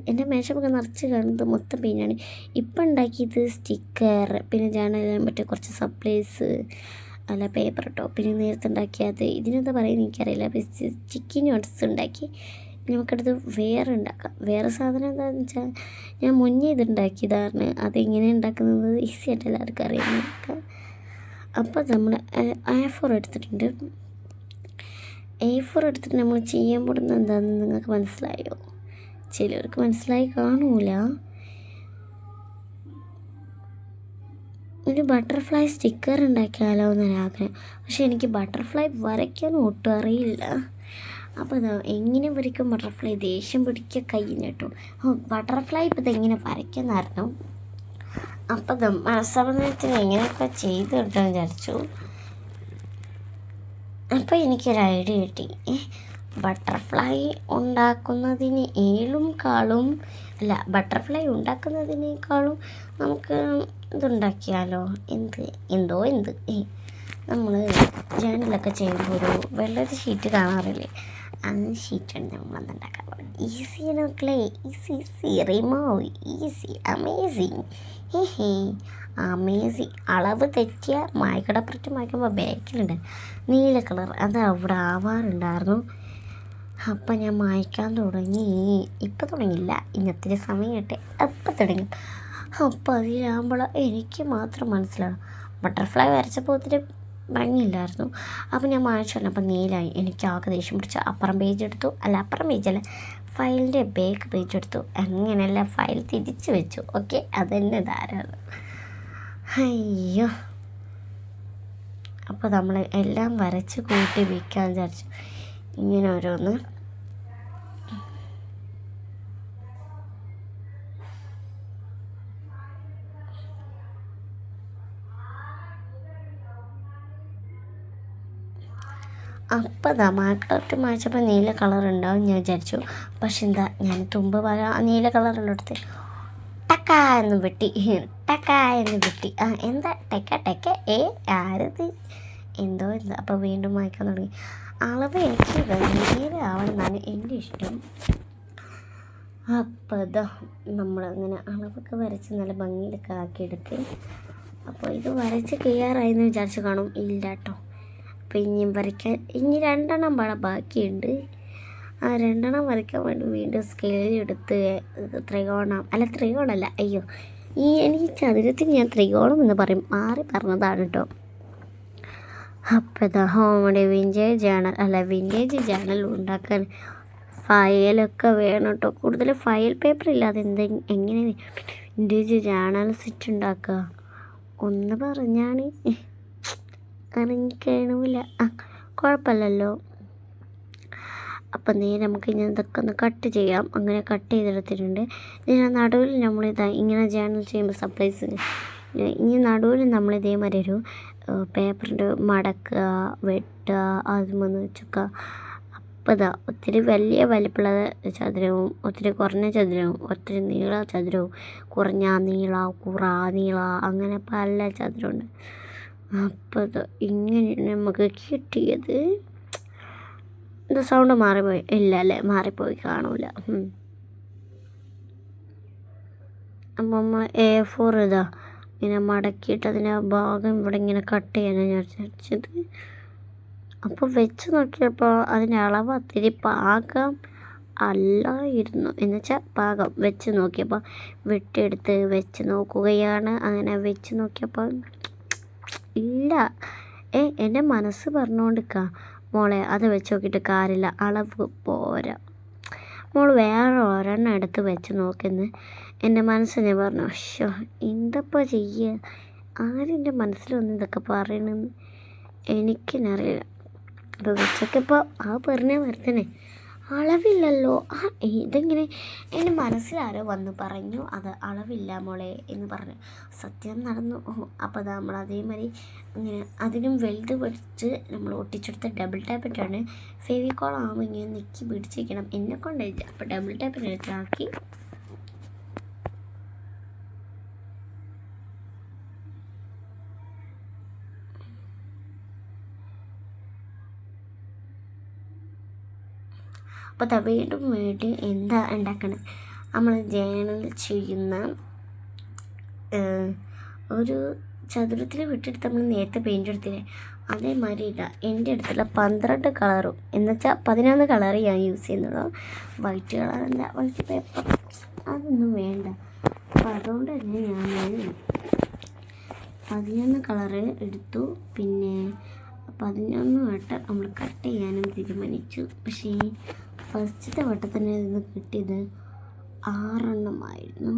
എൻ്റെ മേശപ്പൊക്കെ നിറച്ച് കാണുന്നത് മൊത്തം പെയിൻ്റാണ്. ഇപ്പം ഉണ്ടാക്കിയത് സ്റ്റിക്കർ, പിന്നെ ജേണലിന് മറ്റേ കുറച്ച് സപ്ലൈസ് അല്ല പേപ്പർ കേട്ടോ. പിന്നെ നേരത്തെ ഉണ്ടാക്കിയത് ഇതിനെന്താ പറയുന്നത് എനിക്കറിയില്ല. സ്റ്റിക്കി നോട്ട്സ് ഉണ്ടാക്കി. നമുക്കടുത്ത് വേറെ ഉണ്ടാക്കാം. വേറെ സാധനം എന്താണെന്ന് വെച്ചാൽ ഞാൻ മുന്നേ ഇതുണ്ടാക്കിയതാണ്. അതെങ്ങനെ ഉണ്ടാക്കുന്നത് ഈസി ആയിട്ട് എല്ലാവർക്കും അറിയാം. അപ്പോൾ നമ്മൾ A4 എടുത്തിട്ടുണ്ട്. A4 എടുത്തിട്ട് നമ്മൾ ചെയ്യാൻ പോകുന്നത് എന്താണെന്ന് നിങ്ങൾക്ക് മനസ്സിലായോ? ചിലർക്ക് മനസ്സിലായി കാണൂല. ഒരു ബട്ടർഫ്ലൈ സ്റ്റിക്കർ ഉണ്ടാക്കിയാലോ എന്നൊരാഗ്രഹം. പക്ഷെ എനിക്ക് ബട്ടർഫ്ലൈ വരയ്ക്കാനും ഒട്ടും അറിയില്ല. അപ്പോൾ ഇതാ എങ്ങനെ വരയ്ക്കും ബട്ടർഫ്ലൈ, ദേഷ്യം പിടിക്കുക കയ്യിൽ കേട്ടോ. ബട്ടർഫ്ലൈ ഇപ്പോൾ ഇതെങ്ങനെ വരയ്ക്കുന്നായിരുന്നു. അപ്പോൾ ഇത് മനസ്സമയത്തിന് എങ്ങനെയൊക്കെ ചെയ്ത് കിട്ടാൻ വിചാരിച്ചു. അപ്പോൾ എനിക്കൊരു ഐഡിയ കിട്ടി. ബട്ടർഫ്ലൈ ഉണ്ടാക്കുന്നതിനേക്കാളും നമുക്ക് ഇതുണ്ടാക്കിയാലോ. എന്ത് നമ്മൾ ജേണലൊക്കെ ചെയ്യുമ്പോൾ ഒരു വെള്ളൊരു ഷീറ്റ് കാണാറില്ലേ, ആ ഷീറ്റാണ് നമ്മളന്ന് ഉണ്ടാക്കാൻ പോകുന്നത്. ഈസിയാണ് മക്കളെ, easy remove, easy, amazing. Amazing. അളവ് തെറ്റിയ മായ്ക്കടപ്പുറത്ത് മായ്ക്കുമ്പോൾ ബാക്കിലുണ്ട് നീല കളർ, അത് അവിടെ ആവാറുണ്ടായിരുന്നു. അപ്പം ഞാൻ മായ്ക്കാൻ തുടങ്ങി. ഇപ്പം തുടങ്ങിയില്ല, ഇന്നത്തിരി സമയം കിട്ടെ അപ്പം തുടങ്ങി. അപ്പം അതിലാകുമ്പോൾ എനിക്ക് മാത്രം മനസ്സിലാവും. ബട്ടർഫ്ലൈ വരച്ചപ്പോൾ ഒത്തിരി ഭംഗിയില്ലായിരുന്നു. അപ്പം ഞാൻ മായ്ച്ചു. അപ്പം നീലായി. എനിക്ക് ആകെ ദേഷ്യം പിടിച്ച അപ്പുറം പേജല്ല, ഫയലിൻ്റെ ബാക്ക് പേജ് എടുത്തു. അങ്ങനെയല്ല, ഫയൽ തിരിച്ച് വെച്ചു. ഓക്കെ, അതെന്നെ ധാരാളം. അയ്യോ. അപ്പോൾ നമ്മൾ എല്ലാം വരച്ച് കൂട്ടി വയ്ക്കാൻ വിചാരിച്ചു. ഇങ്ങനെ ഓരോന്ന് അപ്പോൾ മായ്ച്ചപ്പോൾ നീല കളർ ഉണ്ടാവും ഞാൻ വിചാരിച്ചു. പക്ഷെ എന്താ, ഞാൻ തുമ്പ് നീല കളറുള്ള എടുത്ത് ടക്ക എന്ന് വെട്ടി. എന്താ ടെക്ക ആരത് എന്തോ. അപ്പോൾ വീണ്ടും മായ്ക്കാൻ തുടങ്ങി. അളവ് എനിക്ക് വലിയ ആവണമെന്നാണ് എൻ്റെ ഇഷ്ടം. അപ്പോൾ ഇതാ നമ്മളങ്ങനെ അളവൊക്കെ വരച്ച് നല്ല ഭംഗിയിലൊക്കെ ആക്കിയെടുക്കുക. അപ്പോൾ ഇത് വരച്ച് ക്ലിയറായെന്ന് വിചാരിച്ച് കാണും. ഇല്ല കേട്ടോ. അപ്പോൾ ഇനി 2 ബാക്കിയുണ്ട്. ആ 2 വരയ്ക്കാൻ വേണ്ടി വീണ്ടും സ്കെയിലെടുത്ത് ത്രികോണമല്ല, അയ്യോ, എനിക്ക് ചതുരത്തിന് ഞാൻ ത്രികോണം എന്ന് പറയും, മാറി പറഞ്ഞതാണ് കേട്ടോ. അപ്പോൾ ഇതാ വിൻറ്റേജ് ജേണൽ ഉണ്ടാക്കാൻ ഫയലൊക്കെ വേണം കേട്ടോ. കൂടുതൽ ഫയൽ പേപ്പർ ഇല്ലാതെ എങ്ങനെ വിൻറ്റേജ് ജേണൽ സെറ്റ് ഉണ്ടാക്കുക ഒന്ന് പറഞ്ഞാണ് അറിഞ്ഞിക്കണില്ല. കുഴപ്പമില്ലല്ലോ. അപ്പം നമുക്ക് ഇനി ഇതൊക്കെ ഒന്ന് കട്ട് ചെയ്യാം. അങ്ങനെ കട്ട് ചെയ്തെടുത്തിട്ടുണ്ട്. ഇതിന് നടുവിൽ ഇങ്ങനെ ജേണൽ ചെയ്യുമ്പോൾ സപ്ലൈസ് ഇനി നടുവിൽ നമ്മൾ ഇതേമാതിരി ഒരു പേപ്പറിൻ്റെ മടക്കുക, വെട്ടുക, അതുമൊന്ന് വെച്ചൊക്കെ. അപ്പോൾ ഒത്തിരി വലിയ വലിപ്പമുള്ള ചതുരവും ഒത്തിരി കുറഞ്ഞ ചതുരവും ഒത്തിരി നീള ചതുരവും കുറഞ്ഞ നീള അങ്ങനെ പല ചതുരമുണ്ട്. അപ്പോൾ ഇങ്ങനെയാണ് നമുക്ക് കിട്ടിയത്. ഇത് സൗണ്ട് മാറിപ്പോയി? ഇല്ല അല്ലേ, മാറിപ്പോയി കാണൂല. അപ്പോൾ നമ്മൾ A4 ഇങ്ങനെ മടക്കിയിട്ട് അതിൻ്റെ ഭാഗം ഇവിടെ ഇങ്ങനെ കട്ട് ചെയ്യാനാണ് ഞാൻ വിചാരിച്ചത്. അപ്പോൾ വെച്ച് നോക്കിയപ്പോൾ അതിൻ്റെ അളവ് ഒത്തിരി പാകം അല്ലായിരുന്നു. എന്നുവെച്ചാൽ പാകം വെച്ച് നോക്കിയപ്പോൾ വെട്ടിയെടുത്ത് വെച്ച് നോക്കുകയാണ്. അങ്ങനെ വെച്ച് നോക്കിയപ്പോൾ ഇല്ല. എൻ്റെ മനസ്സ് പറഞ്ഞുകൊണ്ടിരിക്കുക, മോളെ അത് വെച്ച് നോക്കിയിട്ട് കാര്യമില്ല, അളവ് പോരാ, മോൾ വേറെ ഒരെണ്ണം എടുത്ത് വെച്ച് നോക്കുന്നു. എൻ്റെ മനസ്സിനെ പറഞ്ഞു. ഷോ, എന്തപ്പോൾ ചെയ്യുക? ആരെൻ്റെ മനസ്സിലൊന്നും ഇതൊക്കെ പറയണമെന്ന് എനിക്കെന്നറിയില്ല. അപ്പോൾ വെച്ചൊക്കെപ്പോൾ പറഞ്ഞ വരുത്തന്നെ അളവില്ലല്ലോ. ഇതെങ്ങനെ എൻ്റെ മനസ്സിലാരോ വന്ന് പറഞ്ഞു അത് അളവില്ല മോളെ എന്ന് പറഞ്ഞു. സത്യം നടന്നു. അപ്പോൾ നമ്മൾ അതേമാതിരി ഇങ്ങനെ അതിനും വലുത് പിടിച്ച് നമ്മൾ ഒട്ടിച്ചെടുത്ത ഡബിൾ ടാപ്പിട്ടാണ്. ഫെവിക്കോൾ ആകുമ്പോൾ ഇങ്ങനെ നെക്കി പിടിച്ചിരിക്കണം, എന്നെ കൊണ്ടില്ല. അപ്പോൾ ഡബിൾ ടാപ്പിനാക്കി അപ്പോൾ വീണ്ടും വീണ്ടും എന്താ ഉണ്ടാക്കണത്, നമ്മൾ ജേണൽ ചെയ്യുന്ന ഒരു ചതുരത്തിൽ വിട്ടെടുത്ത് നമ്മൾ നേരത്തെ പെയിൻ്റ് എടുത്തില്ലേ, അതേമാതിരി ഇതാ എൻ്റെ അടുത്തുള്ള 12 കളറും എന്നുവെച്ചാൽ 11 കളർ ഞാൻ യൂസ് ചെയ്യുന്നുള്ളൂ. വൈറ്റ് കളർ എന്താ, വൈറ്റ് പേപ്പർ അതൊന്നും വേണ്ട. അപ്പോൾ അതുകൊണ്ട് തന്നെ ഞാൻ 11 കളറ് എടുത്തു. പിന്നെ 11 വട്ടം നമ്മൾ കട്ട് ചെയ്യാനും തീരുമാനിച്ചു. പക്ഷേ ഫസ്റ്റത്തെ വട്ടത്തിന് ഇത് കിട്ടിയത് 6 എണ്ണമായിരുന്നു.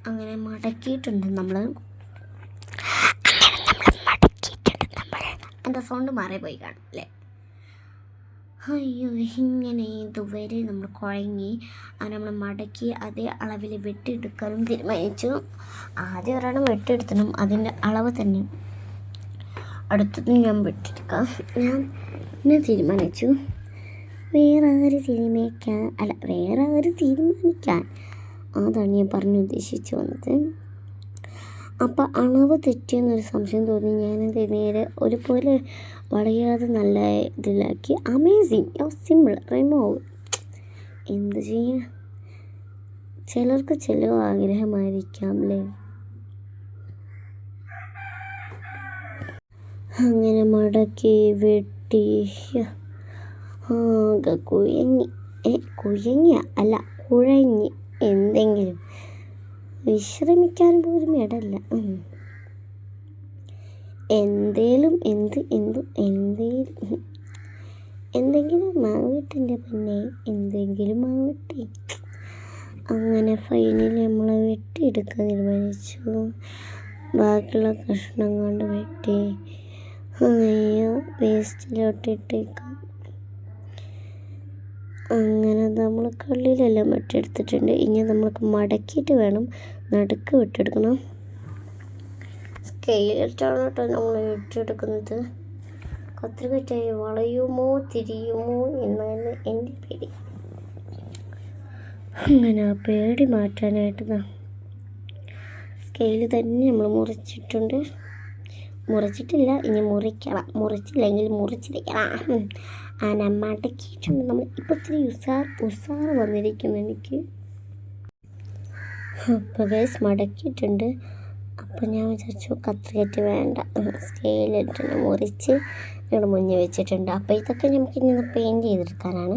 അങ്ങനെ മടക്കിയിട്ടുണ്ട് നമ്മൾ. എന്താ സൗണ്ട് മാറിപ്പോയി കാണും അല്ലേ? അയ്യോ, ഇങ്ങനെ ഇതുവരെ നമ്മൾ കുഴങ്ങി. അങ്ങനെ നമ്മൾ മടക്കി അതേ അളവിൽ വെട്ടിയെടുക്കാനും തീരുമാനിച്ചു. ആദ്യം ഒരെണ്ണം വെട്ടിയെടുത്തണം, അതിൻ്റെ അളവ് തന്നെ അടുത്തത് ഞാൻ വെട്ടിയെടുക്കാം. ഞാൻ തീരുമാനിച്ചു വേറെ ആര് തീരുമാനിക്കാൻ, അതാണ് ഞാൻ ഉദ്ദേശിച്ചു വന്നത്. അപ്പോൾ അളവ് തെറ്റിയെന്നൊരു സംശയം തോന്നി. ഞാനത് നേരെ ഒരുപോലെ വളയാതെ നല്ല ഇതിലാക്കി. Amazing, simple, remove. എന്ത് ചെയ്യാം, ചിലർക്ക് ചില ആഗ്രഹമായിരിക്കാം അല്ലേ. അങ്ങനെ മടക്കി വെട്ടി ആകെ കുഴങ്ങി എന്തെങ്കിലും വിശ്രമിക്കാൻ പോലും ഇടല്ല. എന്തെങ്കിലും ആവട്ടെ പിന്നെ, എന്തെങ്കിലും ആവട്ടെ. അങ്ങനെ ഫൈനലി നമ്മൾ വെട്ടിയെടുക്കാൻ തീരുമാനിച്ചു. ബാക്കിയുള്ള കഷ്ണം കൊണ്ട് വെട്ടി വേസ്റ്റിലോട്ടിട്ടേക്കാം. അങ്ങനെ നമ്മൾ കള്ളിയിലെല്ലാം വെട്ടിയെടുത്തിട്ടുണ്ട്. ഇനി നമ്മൾക്ക് മടക്കിയിട്ട് വേണം നടുക്ക് വെട്ടിയെടുക്കണം. സ്കെയിലിട്ടാണ് കേട്ടോ നമ്മൾ വെട്ടിയെടുക്കുന്നത്. കത്രികറ്റായി വളയുമോ തിരിയുമോ എന്നാണ് എൻ്റെ പേടി. അങ്ങനെ ആ പേടി മാറ്റാനായിട്ട് സ്കെയിൽ തന്നെ നമ്മൾ മുറിച്ചിട്ടില്ല, ഇനി മുറിക്കണം. മുറിച്ചില്ലെങ്കിൽ മുറിച്ചിരിക്കണം. മടക്കിയിട്ടുണ്ട് നമ്മൾ. ഇപ്പോൾ ഇത്തിരി ഉസാറ് വന്നിരിക്കുന്നു എനിക്ക്. അപ്പോൾ ഗൈസ് മടക്കിയിട്ടുണ്ട്. അപ്പോൾ ഞാൻ വിചാരിച്ചു കത്രികറ്റ് വേണ്ട, സ്കെയിലിട്ട് മുറിച്ച് ഇവിടെ മുന്നിൽ വെച്ചിട്ടുണ്ട്. അപ്പോൾ ഇതൊക്കെ നമുക്ക് ഇങ്ങനെ പെയിൻറ്റ് ചെയ്തെടുക്കാനാണ്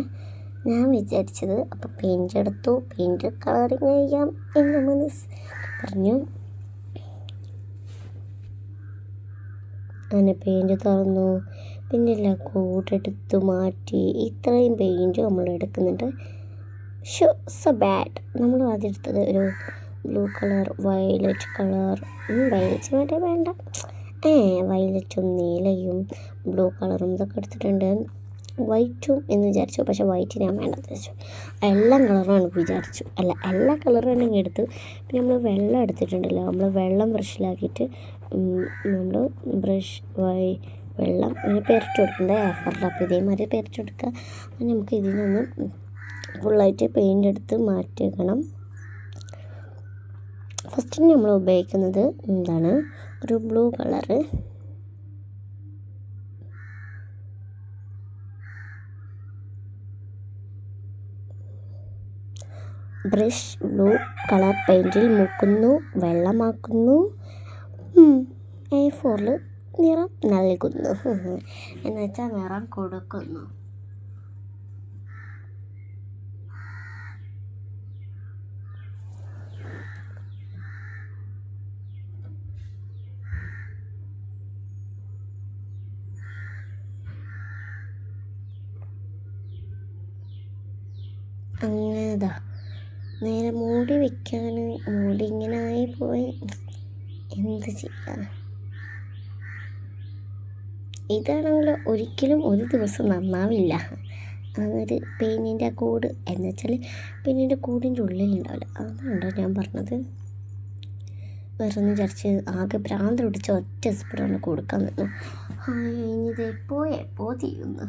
ഞാൻ വിചാരിച്ചത്. അപ്പോൾ പെയിൻറ്റ് എടുത്തു. പെയിൻറ്റ് കളറിങ് ചെയ്യാം എന്ന് മനസ്സ് പറഞ്ഞു. അങ്ങനെ പെയിൻറ്റ് തുറന്നു. പിന്നെ എല്ലാം കൂടെടുത്ത് മാറ്റി. ഇത്രയും പെയിൻറ്റ് നമ്മൾ എടുക്കുന്നുണ്ട്. So bad. നമ്മൾ ആദ്യം എടുത്തത് ഒരു blue colour, violet colour. Violet വേണ്ട, വയലറ്റും നീലയും ബ്ലൂ കളറും ഇതൊക്കെ എടുത്തിട്ടുണ്ട്. വൈറ്റും എന്ന് വിചാരിച്ചു, പക്ഷേ വൈറ്റ് ഞാൻ വേണ്ടെന്ന് വെച്ചു. എല്ലാ കളറുമാണ് വിചാരിച്ചു. എല്ലാ കളറും എടുത്തു. പിന്നെ നമ്മൾ വെള്ളം എടുത്തിട്ടുണ്ടല്ലോ, നമ്മൾ വെള്ളം ബ്രഷിലാക്കിയിട്ട് നമ്മൾ വെള്ളം ഇങ്ങനെ പെരട്ടി കൊടുക്കണ്ടേ എഫറിൽ. അപ്പോൾ ഇതേമാതിരി പെരട്ടി കൊടുക്കുക. അപ്പം നമുക്ക് ഇതിനൊന്ന് ഫുള്ളായിട്ട് പെയിൻ്റ് എടുത്ത് മാറ്റി വെക്കണം. ഫസ്റ്റ് നമ്മൾ ഉപയോഗിക്കുന്നത് എന്താണ്, ഒരു blue colour. Brush blue colour പെയിൻറ്റിൽ മുക്കുന്നു, വെള്ളമാക്കുന്നു, A4 നിറം നൽകുന്നു, എന്നുവെച്ചാൽ നിറം കൊടുക്കുന്നു. അങ്ങനെതാ നേരെ മൂടി വെക്കാൻ. മൂടി ഇങ്ങനെ ആയി പോയി, എന്ത് ചെയ്യാൻ. ഇതാണെങ്കിൽ ഒരിക്കലും ഒരു ദിവസം നന്നാവില്ല. അതൊരു പെയിൻറ്റിൻ്റെ കൂട് എന്ന് വെച്ചാൽ പെയിൻറ്റിൻ്റെ കൂടിൻ്റെ ഉള്ളിലുണ്ടാവില്ല. അതുകൊണ്ടോ ഞാൻ പറഞ്ഞത്. വേറെ ഒന്ന് വിചാരിച്ച് ആകെ ഭ്രാന്ത് പിടിച്ച ഒറ്റ സ്പ്രേയാണ് കൊടുക്കാൻ നിന്നു. ഇനിഇത് എപ്പോ തീരുന്നു.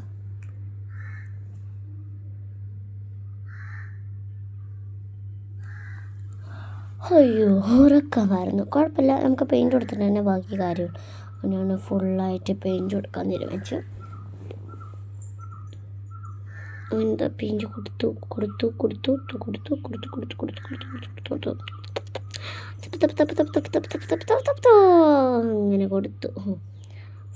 അയ്യോ ഉറക്കമായിരുന്നു. കുഴപ്പമില്ല, നമുക്ക് പെയിൻറ്റ് കൊടുത്തിട്ട് തന്നെ ബാക്കി കാര്യമുള്ളൂ. ഞാൻ ഫുള്ളായിട്ട് പെയിൻറ്റ് കൊടുക്കാൻ തീരുമാനിച്ചു. എന്താ പെയിൻറ്റ് കൊടുത്തു കൊടുത്തു കൊടുത്തു കൊടുത്തു കൊടുത്തു കൊടുത്തു കൊടുത്തു കൊടുത്തു കൊടുത്തു കൊടുത്തു അങ്ങനെ കൊടുത്തു.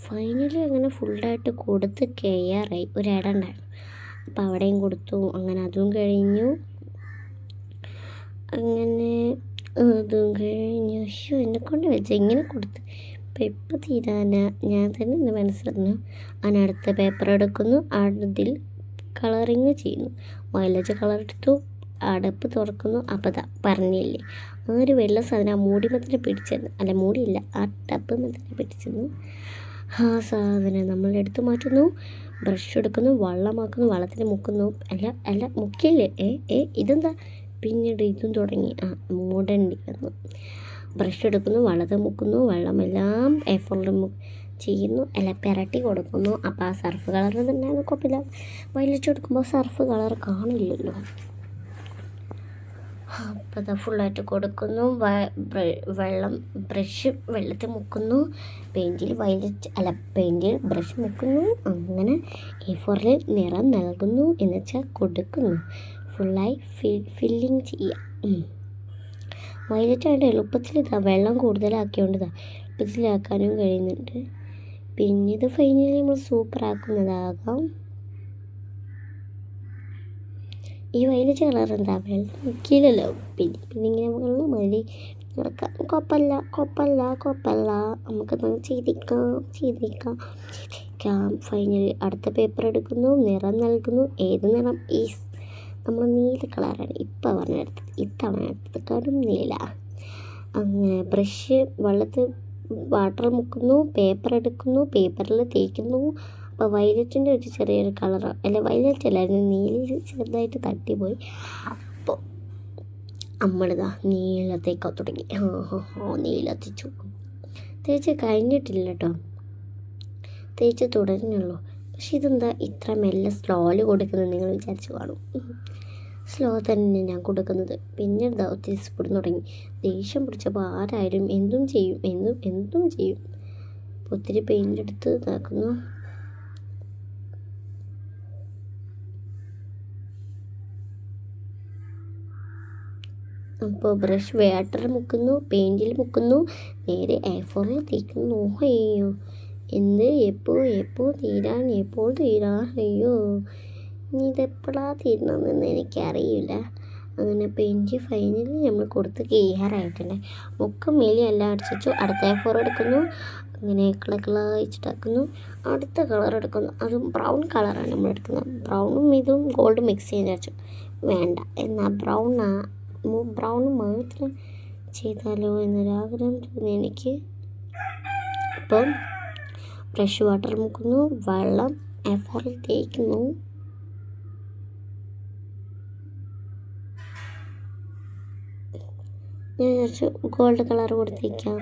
ഫൈനലി അങ്ങനെ ഫുള്ളായിട്ട് കൊടുത്ത് കെയറായി. ഒരു ഇട ഉണ്ടായിരുന്നു, അപ്പോൾ അവിടെയും കൊടുത്തു. അങ്ങനെ അതും കഴിഞ്ഞു. അങ്ങനെ അതും കഴിഞ്ഞു. എന്നെക്കൊണ്ട് വെച്ചാൽ ഇങ്ങനെ കൊടുത്ത് ഇപ്പം തീരാനാ ഞാൻ തന്നെ എൻ്റെ മനസ്സിലായിരുന്നു. അങ്ങനെ അടുത്ത പേപ്പർ എടുക്കുന്നു, അതിൽ കളറിങ് ചെയ്യുന്നു. വയലറ്റ് കളർ എടുത്തു, അടപ്പ് തുറക്കുന്നു. അപ്പോൾ അതാ പറഞ്ഞില്ലേ, ആ ഒരു വെള്ള സാധനം ആ മൂടി മത്തിനെ പിടിച്ചിരുന്നു. അല്ല മൂടിയില്ല, ആ ടപ്പ് മത്തിനെ പിടിച്ചിരുന്നു. ആ സാധനം നമ്മൾ എടുത്തു മാറ്റുന്നു. ബ്രഷ് എടുക്കുന്നു, വള്ളമാക്കുന്നു, വള്ളത്തിന് മുക്കുന്നു. അല്ല മുക്കില്ലേ, ഇതെന്താ പിന്നീട് ഇതും തുടങ്ങി. മൂടേണ്ടി വന്നു. ബ്രഷ് എടുക്കുന്നു, വള്ളത്തെ മുക്കുന്നു, വെള്ളമെല്ലാം A4 ചെയ്യുന്നു, പെരട്ടി കൊടുക്കുന്നു. അപ്പോൾ ആ സർഫ് കളറിന് തന്നെ കുഴപ്പമില്ല. വയലറ്റ് എടുക്കുമ്പോൾ സർഫ് കളർ കാണില്ലല്ലോ. അപ്പോൾ അത് ഫുള്ളായിട്ട് കൊടുക്കുന്നു. ബ്രഷ് വെള്ളത്തിൽ മുക്കുന്നു, പെയിൻറ്റിൽ ബ്രഷ് മുക്കുന്നു. അങ്ങനെ A4 നിറം നൽകുന്നു, എന്നുവെച്ചാൽ കൊടുക്കുന്നു. ഫുള്ളായി ഫില്ലിങ് ചെയ്യുക. വയലറ്റായിട്ട് എളുപ്പത്തിൽ വെള്ളം കൂടുതലാക്കിയോണ്ട് എളുപ്പത്തിലാക്കാനും കഴിയുന്നുണ്ട്. പിന്നെ ഇത് ഫൈനലി നമ്മൾ സൂപ്പറാക്കുന്നതാകാം. ഈ വയലറ്റ് കളർ എന്താ വെള്ളം മുക്കിയില്ലല്ലോ, പിന്നെ ഇങ്ങനെ വെള്ളം മതി നടക്കാം. കുഴപ്പമില്ല, നമുക്ക് ചെയ്തിരിക്കാം. ഫൈനലി അടുത്ത പേപ്പർ എടുക്കുന്നു, നിറം നൽകുന്നു. ഏത് നിറം? നമ്മൾ നീല കളറാണ് ഇപ്പോൾ പറഞ്ഞെടുത്തത്. ഇത്തവണ എടുത്തത് കടും നീല. അങ്ങനെ ബ്രഷ് വെള്ളത്തിൽ വാട്ടർ മുക്കുന്നു, പേപ്പർ എടുക്കുന്നു, പേപ്പറിൽ തേക്കുന്നു. അപ്പോൾ വയലറ്റിൻ്റെ ഒരു ചെറിയൊരു കളറാണ്, വയലറ്റ് അല്ലായിരുന്നു, നീല ചെറുതായിട്ട് തട്ടിപ്പോയി. അപ്പോൾ നമ്മളിതാ നീല തേക്കാൻ തുടങ്ങി. നീല തേച്ച് കഴിഞ്ഞിട്ടില്ല കേട്ടോ, തേച്ച് തുടങ്ങുള്ളൂ. പക്ഷെ ഇതെന്താ ഇത്ര മെല്ലെ സ്ലോയിൽ കൊടുക്കുന്നത് നിങ്ങൾ വിചാരിച്ചു കാണും. സ്ലോ തന്നെ ഞാൻ കൊടുക്കുന്നത്. പിന്നെ ഒത്തിരി സ്പീഡ് തുടങ്ങി. ദേഷ്യം പിടിച്ചപ്പോൾ ആരായാലും എന്തും ചെയ്യും. ഒത്തിരി പെയിൻ്റ് എടുത്ത് ഇതാക്കുന്നു. അപ്പോൾ ബ്രഷ് വാട്ടർ മുക്കുന്നു, പെയിൻറ്റിൽ മുക്കുന്നു, നേരെ A4 തേക്കുന്നു. അയ്യോ എപ്പോൾ തീരാൻ അയ്യോ ഇനി ഇതെപ്പോഴാണ് തീരണമെന്ന് എനിക്കറിയില്ല. അങ്ങനെ പെയിൻറ്റ് ഫൈനലി നമ്മൾ കൊടുത്ത് കെയ്യാറായിട്ടുണ്ട്. മുക്കം മേലി എല്ലാം അടിച്ചു. അടുത്ത A4 എടുക്കുന്നു, അങ്ങനെ കളയിച്ചിട്ടാക്കുന്നു. അടുത്ത കളർ എടുക്കുന്നു, അതും ബ്രൗൺ കളറാണ് നമ്മൾ എടുക്കുന്നത്. ബ്രൗണും ഇതും ഗോൾഡ് മിക്സ് ചെയ്ത് വെച്ചു. വേണ്ട, എന്നാൽ ബ്രൗൺ മാത്രം ചെയ്താലോ എന്നൊരാഗ്രഹം തോന്നി എനിക്ക്. അപ്പം ബ്രഷ് വാട്ടർ മുക്കുന്നു, വെള്ളം A4 തേക്കുന്നു. ഞാൻ വിചാരിച്ചു ഗോൾഡ് കളർ കൊടുത്തേക്കാം.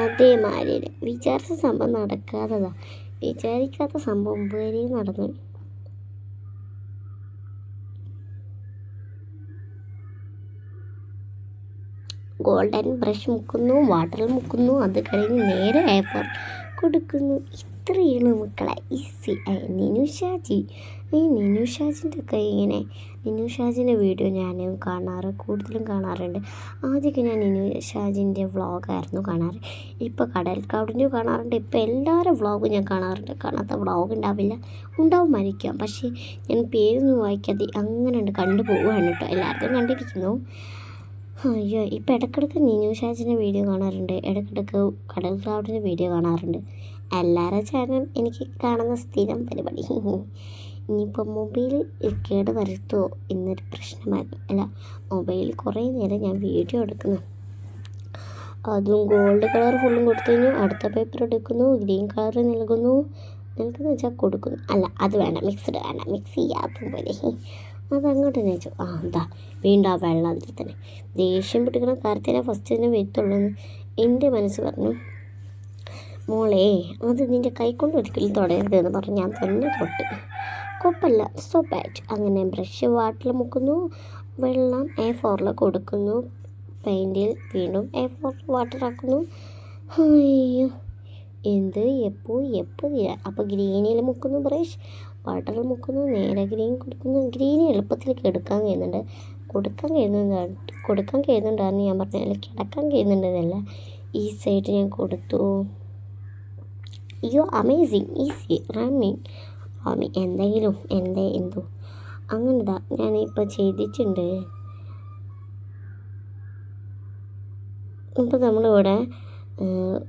അതേമാതിരി വിചാരിച്ച സംഭവം നടക്കാത്തതാണ്. വിചാരിക്കാത്ത സംഭവം വരെ നടന്നു. ഗോൾഡൻ ബ്രഷ് മുക്കുന്നു, വാട്ടറിൽ മുക്കുന്നു. അത് കഴിഞ്ഞ് നേരെ A4 കൊടുക്കുന്നു. ഇത്രയാണ് മക്കളെ ഈസി. നിനുഷാജിൻ്റെ ഒക്കെ നിനുഷാജിൻ്റെ വീഡിയോ ഞാൻ കൂടുതലും കാണാറുണ്ട്. ആദ്യമൊക്കെ ഞാൻ നിനുഷാജിൻ്റെ വ്ളോഗായിരുന്നു കാണാറ്. ഇപ്പോൾ കടൽക്കാടിൻ്റെ കാണാറുണ്ട്. ഇപ്പോൾ എല്ലാവരും വ്ളോഗും ഞാൻ കാണാറുണ്ട്. കാണാത്ത വ്ളോഗ് ഉണ്ടാവുമായിരിക്കാം. പക്ഷേ ഞാൻ പേരൊന്നും വായിക്കാതെ അങ്ങനെ കണ്ടു പോവുകയാണ് കേട്ടോ. എല്ലാവരും കണ്ടിരിക്കുന്നു. അയ്യോ ഇപ്പോൾ ഇടയ്ക്കിടയ്ക്ക് നിനുഷാജിൻ്റെ വീഡിയോ കാണാറുണ്ട്, ഇടയ്ക്കിടയ്ക്ക് കടൽ ക്ലൗഡിൻ്റെ വീഡിയോ കാണാറുണ്ട്. എല്ലാവരുടെ ചാനൽ എനിക്ക് കാണുന്ന സ്ഥിരം പരിപാടി. ഇനിയിപ്പോൾ മൊബൈൽ കേട് വരുത്തുമോ എന്നൊരു പ്രശ്നമായിരുന്നു. മൊബൈൽ കുറേ നേരം ഞാൻ വീഡിയോ എടുക്കുന്നു. അതും ഗോൾഡ് കളർ ഫുള്ളും കൊടുത്തു കഴിഞ്ഞു. അടുത്ത പേപ്പർ എടുക്കുന്നു, ഗ്രീൻ കളർ നൽകുന്നു വെച്ചാൽ കൊടുക്കുന്നു. അത് വേണ്ട, മിക്സ് ചെയ്യാത്ത പോലെ അതങ്ങോട്ട് വെച്ചു. എന്താ വീണ്ടും ആ വെള്ളം അതിൽ തന്നെ. ദേഷ്യം പിടിക്കുന്ന കാര്യത്തിനെ ഫസ്റ്റ് തന്നെ വരുത്തുള്ളൂ എൻ്റെ മനസ്സ് പറഞ്ഞു. മോളെ അത് നിൻ്റെ കൈക്കൊണ്ട് ഒരിക്കലും തുടരുതെന്ന് പറഞ്ഞ് ഞാൻ തന്നെ തൊട്ട്. കുഴപ്പമില്ല, സോ ബാഡ്. അങ്ങനെ ബ്രഷ് വാട്ടറിൽ മുക്കുന്നു, വെള്ളം A4 കൊടുക്കുന്നു, പെയിൻറ്റിൽ വീണ്ടും A4 വാട്ടർ ആക്കുന്നു. അയ്യോ എപ്പോൾ തീരാ. അപ്പോൾ ഗ്രീനിൽ മുക്കുന്നു ബ്രഷ്, വാട്ടറിൽ മുക്കുന്നു, നേരെ ഗ്രീൻ കൊടുക്കുന്നു. ഗ്രീൻ എളുപ്പത്തിൽ കൊടുക്കാൻ കഴിയുന്നുണ്ടായിരുന്നു ഞാൻ പറഞ്ഞാൽ, കിടക്കാൻ കഴിയുന്നുണ്ടെന്നല്ല, ഈസിയായിട്ട് ഞാൻ കൊടുത്തു. അയ്യോ അമേസിങ്, ഈസി റമ്മിങ് എന്തെങ്കിലും എന്തോ അങ്ങനെതാ ഞാനിപ്പോൾ ചെയ്തിട്ടുണ്ട്. ഇപ്പോൾ നമ്മളിവിടെ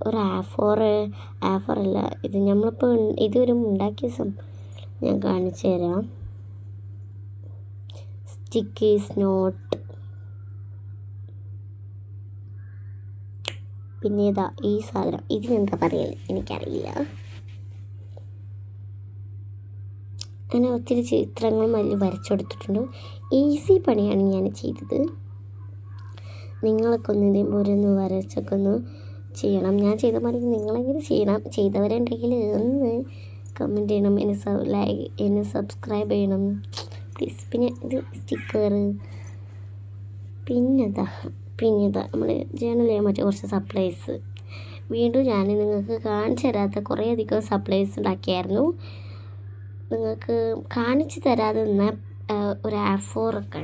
ഒരു A4 അല്ല, ഇത് നമ്മളിപ്പോൾ ഇതുവരെ ഉണ്ടാക്കിയ ഞാൻ കാണിച്ചു തരാം. സ്റ്റിക്കീസ് നോട്ട്, പിന്നെ ഇതാ ഈ സാധനം, ഇതിനെന്താ പറയല് എനിക്കറിയില്ല. അങ്ങനെ ഒത്തിരി ചിത്രങ്ങളും അതിൽ വരച്ചെടുത്തിട്ടുണ്ട്. ഈസി പണിയാണ് ഞാൻ ചെയ്തത്. നിങ്ങളൊക്കെ ഓരോന്ന് വരച്ചൊക്കെ ഒന്ന് ചെയ്യണം. ഞാൻ ചെയ്ത മാതിരി നിങ്ങളെങ്ങനെ ചെയ്യണം. ചെയ്തവരുണ്ടെങ്കിൽ ഒന്ന് കമൻറ്റ് ചെയ്യണം, എന്നെ സബ്സ്ക്രൈബ് ചെയ്യണം പ്ലീസ്. പിന്നെ ഇത് സ്റ്റിക്കർ, പിന്നെതാ നമ്മൾ ജേണൽ ചെയ്യാൻ പറ്റിയ കുറച്ച് സപ്ലൈസ്. വീണ്ടും ഞാൻ നിങ്ങൾക്ക് കാണിച്ചു തരാത്ത കുറേയധികം സപ്ലൈസ് ഉണ്ടാക്കിയായിരുന്നു. നിങ്ങൾക്ക് കാണിച്ചു തരാതെ നിന്ന ഒരു A4 ഒക്കെ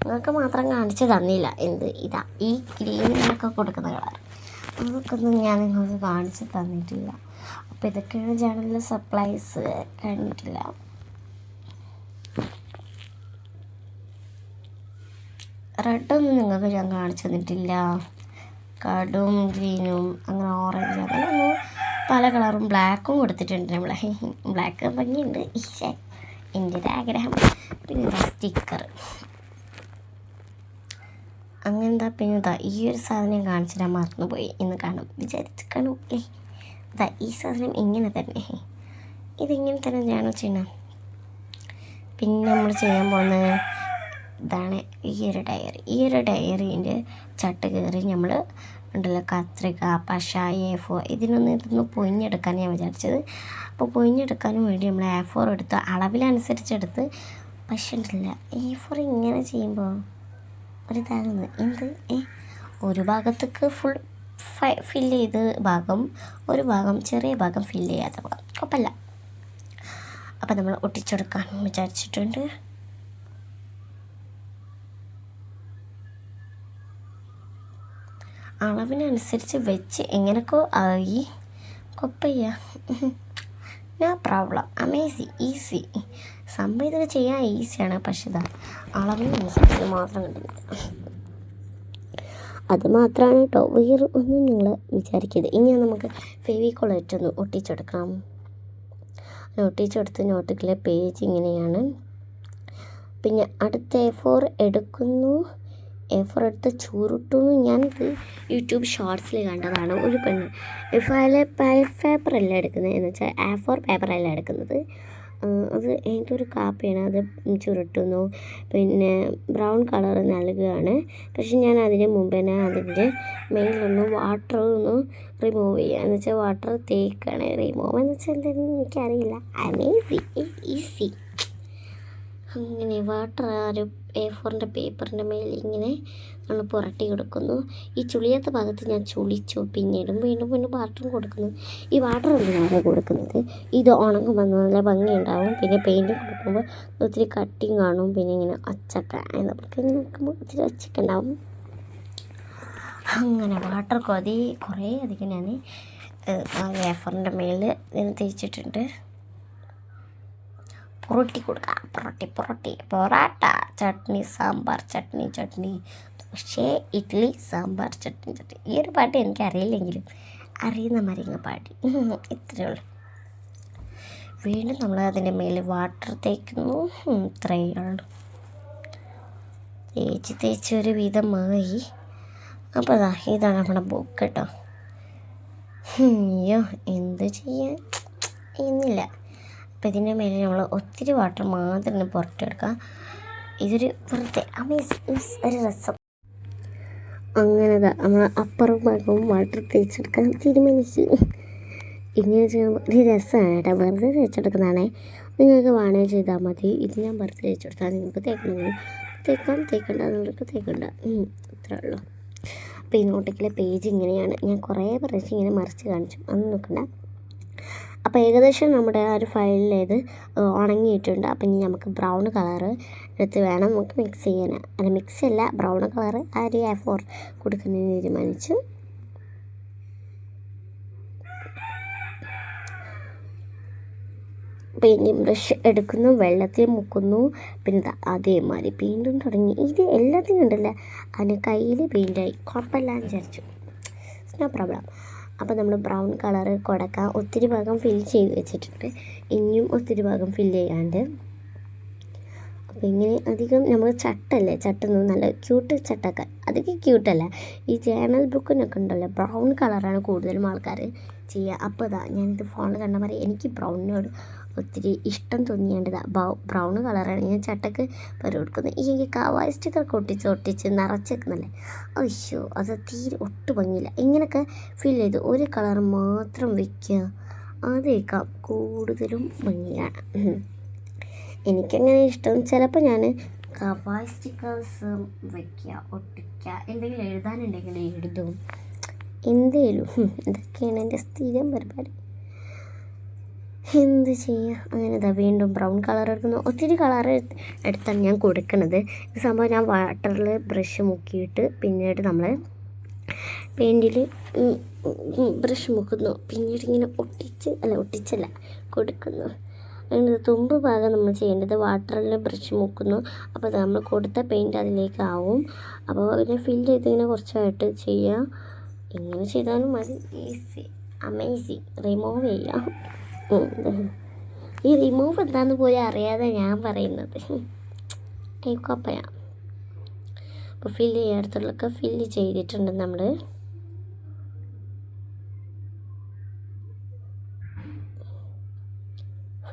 നിങ്ങൾക്ക് മാത്രം കാണിച്ചു തന്നില്ല. ഇതാ ഈ ഗ്രീനിലൊക്കെ കൊടുക്കുന്ന കളർ, അതൊക്കെ ഒന്നും ഞാൻ നിങ്ങൾക്ക് കാണിച്ചു തന്നിട്ടില്ല. അപ്പോൾ ഇതൊക്കെയാണ് ജേണലിലെ സപ്ലൈസ്. കഴിഞ്ഞിട്ടില്ല. റെഡൊന്നും നിങ്ങൾക്ക് ഞാൻ കാണിച്ചു തന്നിട്ടില്ല. കടും ഗ്രീനും അങ്ങനെ ഓറഞ്ച് അങ്ങനെയൊന്നും പല കളറും ബ്ലാക്കും കൊടുത്തിട്ടുണ്ട്. നമ്മളെ ബ്ലാക്ക് ഭംഗിയുണ്ട്, എൻ്റെ ഒരു ആഗ്രഹം. പിന്നെ സ്റ്റിക്കർ അങ്ങനെന്താ. പിന്നെ ഈ ഒരു സാധനം കാണിച്ചു തരാൻ മറന്നുപോയി, ഇന്ന് വിചാരിച്ച് കാണും അല്ലേ. ഈ സാധനം ഇങ്ങനെ തന്നെ, ഇതിങ്ങനെ തന്നെ ജേണൽ ചെയ്യണം. പിന്നെ നമ്മൾ ചെയ്യാൻ പോകുന്നത് ഇതാണ് ഈ ഒരു ഡയറീൻ്റെ ചട്ട് കയറി നമ്മൾ ഉണ്ടല്ലോ കത്രിക, പശ, A4 ഇതൊന്ന് പൊയിഞ്ഞെടുക്കാൻ ഞാൻ വിചാരിച്ചത്. അപ്പോൾ പൊയിഞ്ഞെടുക്കാനും വേണ്ടി നമ്മൾ A4 എടുത്ത് അളവിലനുസരിച്ചെടുത്ത്. പക്ഷേ ഉണ്ടല്ല A4 ഇങ്ങനെ ചെയ്യുമ്പോൾ ഒരിതാകുന്നത് ഒരു ഭാഗത്തേക്ക് ഫുൾ ഫില്ല് ചെയ്ത് ഒരു ഭാഗം ചെറിയ ഭാഗം ഫില്ല് ചെയ്യാത്ത ഭാഗം കുഴപ്പമില്ല. അപ്പോൾ നമ്മൾ ഒട്ടിച്ചെടുക്കാൻ വിചാരിച്ചിട്ടുണ്ട്. അളവിനനുസരിച്ച് വെച്ച് എങ്ങനെയൊക്കെ ആയി കുഴപ്പമില്ല, നോ പ്രോബ്ലം. ഈസി സംഭവം ഇതൊക്കെ ചെയ്യാൻ ഈസിയാണ്. പക്ഷേ അളവിനനുസരിച്ച് മാത്രം കിട്ടുന്നില്ല. അത് മാത്രമാണ് കേട്ടോ, വേറെ ഒന്നും നിങ്ങൾ വിചാരിക്കരുത്. ഇനി നമുക്ക് ഫെവിക്കോളായിട്ടൊന്ന് ഒട്ടിച്ചെടുക്കണം. ഒട്ടിച്ചെടുത്ത് നോട്ടിലെ പേജ് ഇങ്ങനെയാണ്. പിന്നെ അടുത്ത A4 എടുക്കുന്നു. A4 എടുത്ത് ചുരുട്ടുന്നു. ഞാനിത് യൂട്യൂബ് ഷോർട്സിൽ കണ്ടതാണ്. ഒരു പെണ്ണ് പേപ്പറല്ല എടുക്കുന്നത്, എന്ന് വെച്ചാൽ A4 പേപ്പറല്ല എടുക്കുന്നത്, അത് ഏതൊരു കാപ്പിയാണ്. അത് ചുരുട്ടുന്നു. പിന്നെ ബ്രൗൺ കളർ നൽകുകയാണ്. പക്ഷെ ഞാൻ അതിന് മുമ്പ് തന്നെ അതിൻ്റെ മേലൊന്ന് വാട്ടർ ഒന്ന് റിമൂവ് ചെയ്യുക, എന്ന് വെച്ചാൽ വാട്ടർ തേക്കാണ്. റിമൂവ് എന്ന് വെച്ചാൽ എന്താണെന്ന് എനിക്കറിയില്ല. ഈസി അങ്ങനെ വാട്ടർ ഒരു A4 പേപ്പറിൻ്റെ മേലിൽ ഇങ്ങനെ നമ്മൾ പുരട്ടി കൊടുക്കുന്നു. ഈ ചുളിയാത്ത ഭാഗത്ത് ഞാൻ ചുളിച്ചു. പിന്നീടും വീണ്ടും വാട്ടർ കൊടുക്കുന്നു. ഈ വാട്ടർ എന്തിനാണ് കൊടുക്കുന്നത്? ഇത് ഉണങ്ങുമ്പോൾ നല്ല ഭംഗിയുണ്ടാവും. പിന്നെ പെയിൻറ്റ് കൊടുക്കുമ്പോൾ ഒത്തിരി കട്ടിങ് കാണും. പിന്നെ ഇങ്ങനെ ഒച്ചക്ക നമുക്ക് ഇങ്ങനെ നോക്കുമ്പോൾ ഒത്തിരി ഒച്ചക്ക ഉണ്ടാവും. അങ്ങനെ വാട്ടർ കുറേ അധികം ഞാൻ A4 മേലിൽ ഇങ്ങനെ തേച്ചിട്ടുണ്ട്. പൊറോട്ടി കൊടുക്കുക, പൊറാട്ട, ചട്നി, സാമ്പാർ, ചട്നി, ദോശ, ഇഡ്ഡലി, സാമ്പാർ, ചട്നി. ഈ ഒരു പാട്ട് എനിക്കറിയില്ലെങ്കിലും അറിയുന്ന മരിങ്ങ പാടി, ഇത്രയേ ഉള്ളൂ. വീണ്ടും നമ്മൾ അതിൻ്റെ മേലെ വാട്ടർ തേക്കുന്നു. ഇത്രയേ ഉള്ളൂ. തേച്ചൊരു വിധമായി. അപ്പോൾ ഇതാണ് നമ്മുടെ ബുക്ക് കേട്ടോ. അയ്യോ എന്ത് ചെയ്യാൻ എന്നില്ല. അപ്പോൾ ഇതിൻ്റെ മേലെ നമ്മൾ ഒത്തിരി വാട്ടർ മാത്രം പുറത്തെടുക്കുക. ഇതൊരു വെറുതെ ഒരു രസം. അങ്ങനെ നമ്മൾ അപ്പുറം ഭാഗവും വാട്ടർ തേച്ചെടുക്കാൻ തീരുമാനിച്ചു. ഇങ്ങനെ ചെയ്യുമ്പോൾ ഒരു രസമാണ് കേട്ടോ. വെറുതെ തേച്ചെടുക്കുന്നതാണേ. നിങ്ങൾക്ക് വേണമെങ്കിൽ ചെയ്താൽ മതി. ഇത് ഞാൻ വെറുതെ തേച്ചെടുത്താൽ നിങ്ങൾക്ക് തേക്കണമെങ്കിൽ തേക്കണ്ട, നിങ്ങൾക്ക് തേക്കണ്ട. ഇത്രേ ഉള്ളൂ. അപ്പോൾ ഈ നോട്ടിക്കിലെ പേജ് ഇങ്ങനെയാണ്. ഞാൻ കുറേ പ്രാവശ്യം ഇങ്ങനെ മറിച്ച് കാണിച്ചു, അന്ന് നോക്കണ്ട. അപ്പോൾ ഏകദേശം നമ്മുടെ ആ ഒരു ഫയലിലേത് ഉണങ്ങിയിട്ടുണ്ട്. അപ്പം ഇനി നമുക്ക് ബ്രൗൺ കളറ് എടുത്ത് വേണം നമുക്ക് മിക്സ് ചെയ്യാൻ. അല്ല മിക്സ് അല്ല, ബ്രൗൺ കളറ് ആ ഒരു A4 കൊടുക്കുന്നതിന് തീരുമാനിച്ചു. പെയിൻറ്റിങ് ബ്രഷ് എടുക്കുന്നു, വെള്ളത്തിൽ മുക്കുന്നു, പിന്നെ അതേമാതിരി പെയിൻറ്റും തുടങ്ങി. ഇത് എല്ലാത്തിനും ഉണ്ടല്ലോ, അതിന് കയ്യിൽ പെയിൻറ്റായി, കുഴപ്പമില്ലാന്ന് വിചാരിച്ചു, നോ പ്രോബ്ലം. അപ്പോൾ നമ്മൾ ബ്രൗൺ കളറ് കൊടുക്കാൻ ഒത്തിരി ഭാഗം ഫിൽ ചെയ്ത് വെച്ചിട്ടുണ്ട്, ഇനിയും ഒത്തിരി ഭാഗം ഫില്ല് ചെയ്യാണ്ട്. അപ്പോൾ ഇങ്ങനെ അധികം നമ്മൾ ചട്ടല്ലേ, ചട്ടൊന്നും നല്ല ക്യൂട്ട് ചട്ടൊക്കെ അതൊക്കെ ക്യൂട്ടല്ല. ഈ ജേണൽ ബുക്കിനൊക്കെ ഉണ്ടല്ലോ ബ്രൗൺ കളറാണ് കൂടുതലും ആൾക്കാർ ചെയ്യുക. അപ്പോൾ ഇതാ ഞാനിത് ഫോണിൽ കണ്ട മാറി എനിക്ക് ബ്രൗണിനോട് ഒത്തിരി ഇഷ്ടം തോന്നിയേണ്ടതാ. ബ്രൗൺ കളറാണ് ഞാൻ ചട്ടക്ക് പരി കൊടുക്കുന്നത്. ഈ കവായ് സ്റ്റിക്കറൊക്കെ ഒട്ടിച്ച് നിറച്ചേക്കുന്നല്ലേ, അയ്യോ അത് തീരെ ഒട്ടും ഭംഗിയില്ല. ഇങ്ങനെയൊക്കെ ഫിൽ ചെയ്ത് ഒരു കളർ മാത്രം വയ്ക്കുക, അതേക്കാം കൂടുതലും ഭംഗിയാണ്. എനിക്കങ്ങനെ ഇഷ്ടം. ചിലപ്പോൾ ഞാൻ കവായ് സ്റ്റിക്കേഴ്സ് വയ്ക്കുക, ഒട്ടിക്കുക, എന്തെങ്കിലും എഴുതാനുണ്ടെങ്കിൽ എഴുതും, എന്തേലും. ഇതൊക്കെയാണ് എൻ്റെ സ്ഥിരം പരിപാടി. എന്ത് ചെയ്യുക, അങ്ങനെ ഇതാ വീണ്ടും ബ്രൗൺ കളർ എടുക്കുന്നു. ഒത്തിരി കളർ എടുത്താണ് ഞാൻ കൊടുക്കുന്നത്. ഇത് സംഭവം ഞാൻ വാട്ടറിൽ ബ്രഷ് മുക്കിയിട്ട് പിന്നീട് നമ്മൾ പെയിൻറ്റിൽ ബ്രഷ് മുക്കുന്നു, പിന്നീട് ഇങ്ങനെ ഒട്ടിച്ചല്ല കൊടുക്കുന്നു. അതിൻ്റെ തുമ്പ് ഭാഗം നമ്മൾ ചെയ്യേണ്ടത് വാട്ടറിൽ ബ്രഷ് മുക്കുന്നു. അപ്പോൾ നമ്മൾ കൊടുത്ത പെയിൻറ്റ് അതിലേക്കാവും. അപ്പോൾ അതിനെ ഫിൽ ചെയ്തിങ്ങനെ കുറച്ചായിട്ട് ചെയ്യുക. ഇങ്ങനെ ചെയ്താലും മതി, ഈസി, അമേസിങ്. റിമൂവ് ചെയ്യാം. ഈ റിമൂവ് എന്താണെന്ന് പോലും അറിയാതെ ഞാൻ പറയുന്നത് കുഴപ്പമില്ല. അപ്പോൾ ഫില്ല് ചെയ്യാത്തതൊക്കെ ഫില്ല് ചെയ്തിട്ടുണ്ട് നമ്മൾ.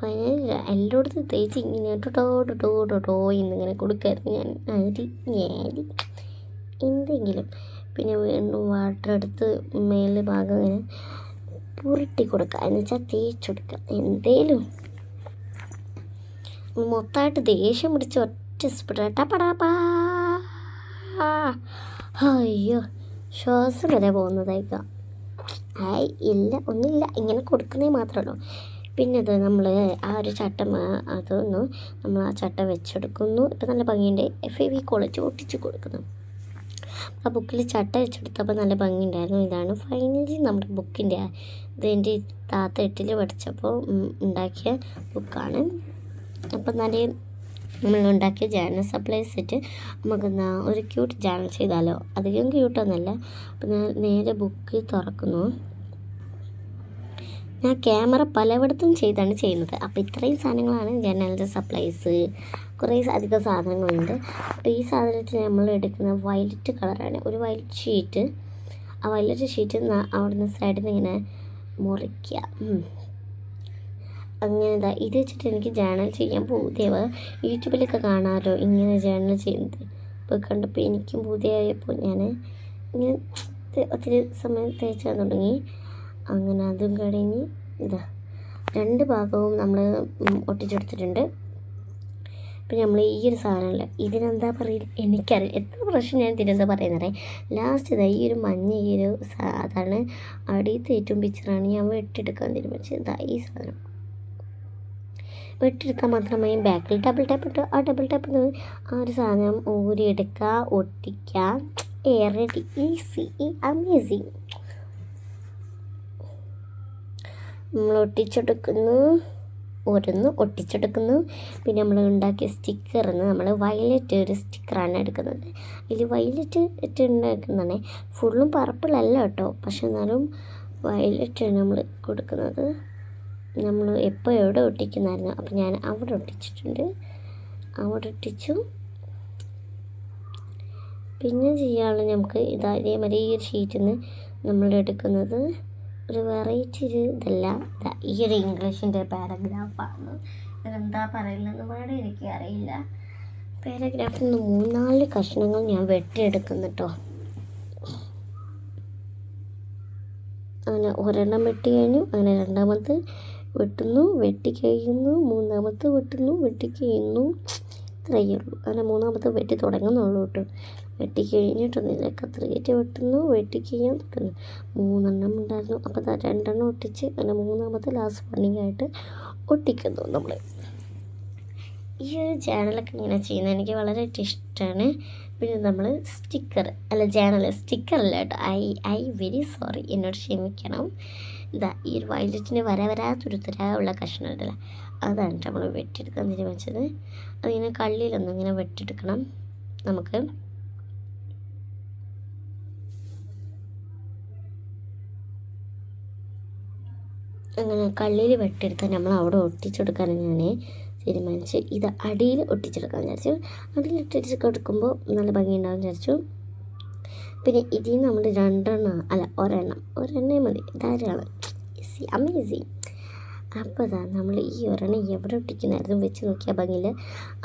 ഫൈനലി എല്ലായിടത്തും തേച്ച് ഇങ്ങനെ ടൊട്ടോ എന്നിങ്ങനെ കൊടുക്കായിരുന്നു ഞാൻ. ഞാരി എന്തെങ്കിലും പിന്നെ വീണ്ടും വാട്ടർ എടുത്ത് മേലെ ഭാഗം ഇങ്ങനെ പുരട്ടി കൊടുക്കുക, എന്ന് വെച്ചാൽ തേച്ചെടുക്കുക. എന്തേലും മൊത്തമായിട്ട് ദേഷ്യം പിടിച്ച് ഒറ്റ സ്പിടട്ടാ. അയ്യോ ശ്വാസം വരെ പോകുന്നതായിക്കാം. ഇല്ല ഒന്നുമില്ല, ഇങ്ങനെ കൊടുക്കുന്നേ മാത്രമല്ലോ. പിന്നെ അത് നമ്മൾ ആ ഒരു ചട്ടം അതൊന്ന് നമ്മൾ ആ ചട്ട വെച്ചെടുക്കുന്നു. ഇപ്പം നല്ല ഭംഗിയുണ്ട്. ഫെവിക്കോൾ ഒട്ടിച്ച് കൊടുക്കുന്നു. ആ ബുക്കിൽ ചട്ട വെച്ചെടുത്തപ്പോൾ നല്ല ഭംഗിയുണ്ടായിരുന്നു. ഇതാണ് ഫൈനലി നമ്മുടെ ബുക്കിൻ്റെ. ഇതെൻ്റെ താത്ത 8ൽ പഠിച്ചപ്പോൾ ഉണ്ടാക്കിയ ബുക്കാണ്. അപ്പം നല്ല നമ്മളുണ്ടാക്കിയ ജേണൽ സപ്ലൈ സെറ്റ് നമുക്കെന്നാ ഒരു ക്യൂട്ട് ജേണൽ ചെയ്താലോ. അധികം ക്യൂട്ടൊന്നുമല്ല. അപ്പം ഞാൻ നേരെ ബുക്ക് തുറക്കുന്നു. ഞാൻ ക്യാമറ പലയിടത്തും ചെയ്താണ് ചെയ്യുന്നത്. അപ്പോൾ ഇത്രയും സാധനങ്ങളാണ് ജനറൽ സപ്ലൈസ്, കുറേ അധികം സാധനങ്ങളുണ്ട്. അപ്പോൾ ഈ സാധനത്തിൽ നമ്മൾ എടുക്കുന്ന വയലറ്റ് കളറാണ്, ഒരു വയലറ്റ് ഷീറ്റ്. ആ വയലറ്റ് ഷീറ്റ് അവിടുന്ന് സൈഡിൽ നിന്ന് ഇങ്ങനെ മുറിക്കുക. അങ്ങനെ ഇത് വെച്ചിട്ട് എനിക്ക് ജേണൽ ചെയ്യാൻ പൂതിയാവുക. യൂട്യൂബിലൊക്കെ കാണാമല്ലോ ഇങ്ങനെ ജേണൽ ചെയ്യുന്നത്. അപ്പോൾ കണ്ടപ്പോൾ എനിക്കും പൂതിയായപ്പോൾ ഞാൻ ഇങ്ങനെ ഒത്തിരി സമയം തേച്ചാൽ തുടങ്ങി. അങ്ങനെ അതും കഴിഞ്ഞ് ഇതാ 2 ഭാഗവും നമ്മൾ ഒട്ടിച്ചെടുത്തിട്ടുണ്ട്. പിന്നെ നമ്മൾ ഈ ഒരു സാധനമല്ല, ഇതിനെന്താ പറയുക എനിക്കറിയില്ല. എത്ര പ്രാവശ്യം ഞാൻ ഇതിനെന്താ പറയുന്നത്. ലാസ്റ്റ് ഇതാ ഈ ഒരു മഞ്ഞ ഈ ഒരു അതാണ് അടിയത്തെ ഏറ്റവും പിക്ചറാണ് ഞാൻ വെട്ടിയെടുക്കാൻ തീരുമാനിച്ചത്. ഇതാ ഈ സാധനം വെട്ടിയെടുക്കാൻ മാത്രമേ ബാക്കിൽ ഡബിൾ ടാപ്പ് ഇട്ട് ആ ഡബിൾ ടാപ്പ് ആ ഒരു സാധനം ഊരിയെടുക്കുക, ഒട്ടിക്കുക. Ready, easy, amazing. നമ്മൾ ഒട്ടിച്ചെടുക്കുന്നു. പിന്നെ നമ്മൾ ഉണ്ടാക്കിയ സ്റ്റിക്കറിന് നമ്മൾ വയലറ്റ് ഒരു സ്റ്റിക്കറാണ് എടുക്കുന്നത്. ഇതിൽ വയലറ്റ് ഇട്ട് ഉണ്ടാക്കുന്നതാണ്. ഫുള്ളും പർപ്പിളല്ല കേട്ടോ, പക്ഷെ എന്നാലും വയലറ്റാണ് നമ്മൾ കൊടുക്കുന്നത്. നമ്മൾ എപ്പോൾ എവിടെ ഒട്ടിക്കുന്നായിരുന്നു. അപ്പം ഞാൻ അവിടെ ഒട്ടിച്ചിട്ടുണ്ട്, അവിടെ ഒട്ടിച്ചു. പിന്നെ ചെയ്യാനുള്ള നമുക്ക് ഇതേമാതിരി ഈ ഒരു ഷീറ്റിൽ നിന്ന് നമ്മൾ എടുക്കുന്നത് ഒരു വെറൈറ്റി ഒരു ഇതല്ല. ഈ ഒരു ഇംഗ്ലീഷിൻ്റെ പാരഗ്രാഫാണ്. ഇതിനെന്താ പറയുന്നതെന്ന് പാടെ എനിക്ക് അറിയില്ല. പാരഗ്രാഫിൽ നിന്ന് 3-4 കഷ്ണങ്ങൾ ഞാൻ വെട്ടിയെടുക്കുന്നു കേട്ടോ. അങ്ങനെ ഒരെണ്ണം വെട്ടി കഴിഞ്ഞു. അങ്ങനെ രണ്ടാമത് വെട്ടുന്നു, വെട്ടിക്കഴിയുന്നു, മൂന്നാമത്തെ വെട്ടുന്നു, വെട്ടിക്കഴിയുന്നു. ഇത്രയേ ഉള്ളൂ. അങ്ങനെ മൂന്നാമത്തെ വെട്ടി തുടങ്ങുന്നുള്ളൂ കേട്ടോ. വെട്ടി കഴിഞ്ഞിട്ടൊന്നുമില്ല, കത്രികയിട്ട് വെട്ടിക്കഴിഞ്ഞാൽ തുടങ്ങുന്നു. 3 എണ്ണം ഉണ്ടായിരുന്നു. അപ്പോൾ 2 എണ്ണം ഒട്ടിച്ച് അങ്ങനെ 3ാമത്തെ ലാസ്റ്റ് പണിയായിട്ട് ഒട്ടിക്കുന്നു നമ്മൾ. ഈ ഒരു ജേണലൊക്കെ ഇങ്ങനെ ചെയ്യുന്നത് എനിക്ക് വളരെ ഇഷ്ടമാണ്. പിന്നെ നമ്മൾ സ്റ്റിക്കറല്ല കേട്ടോ, ഐ വെരി സോറി, എന്നോട് ക്ഷമിക്കണം. ഈ ഒരു വയലറ്റിന് വരാത്തുരുത്തരായുള്ള കഷ്ണം ഉണ്ടല്ലോ, അതാണ് നമ്മൾ വെട്ടിയെടുക്കാൻ തീരുമാനിച്ചത്. അതിങ്ങനെ കള്ളിയിലൊന്നും ഇങ്ങനെ വെട്ടിയെടുക്കണം നമുക്ക്. അങ്ങനെ കള്ളിയിൽ വെട്ടിയെടുത്താൽ നമ്മൾ അവിടെ ഒട്ടിച്ചെടുക്കാൻ ഞാൻ തീരുമാനിച്ച്. ഇത് അടിയിൽ ഒട്ടിച്ചെടുക്കാൻ വിചാരിച്ചു. അടിയിൽ ഒട്ടിച്ച് കൊടുക്കുമ്പോൾ നല്ല ഭംഗിയുണ്ടാവും വിചാരിച്ചു. പിന്നെ ഇതിൽ നിന്ന് നമ്മൾ 2 ഒരെണ്ണം മതി, ധാരാളം. Easy, amazing. അപ്പോൾ നമ്മൾ ഈ ഒരെണ്ണം എവിടെ ഒട്ടിക്കുന്നായിരുന്നു വെച്ച് നോക്കിയാൽ ഭംഗിയില്ല.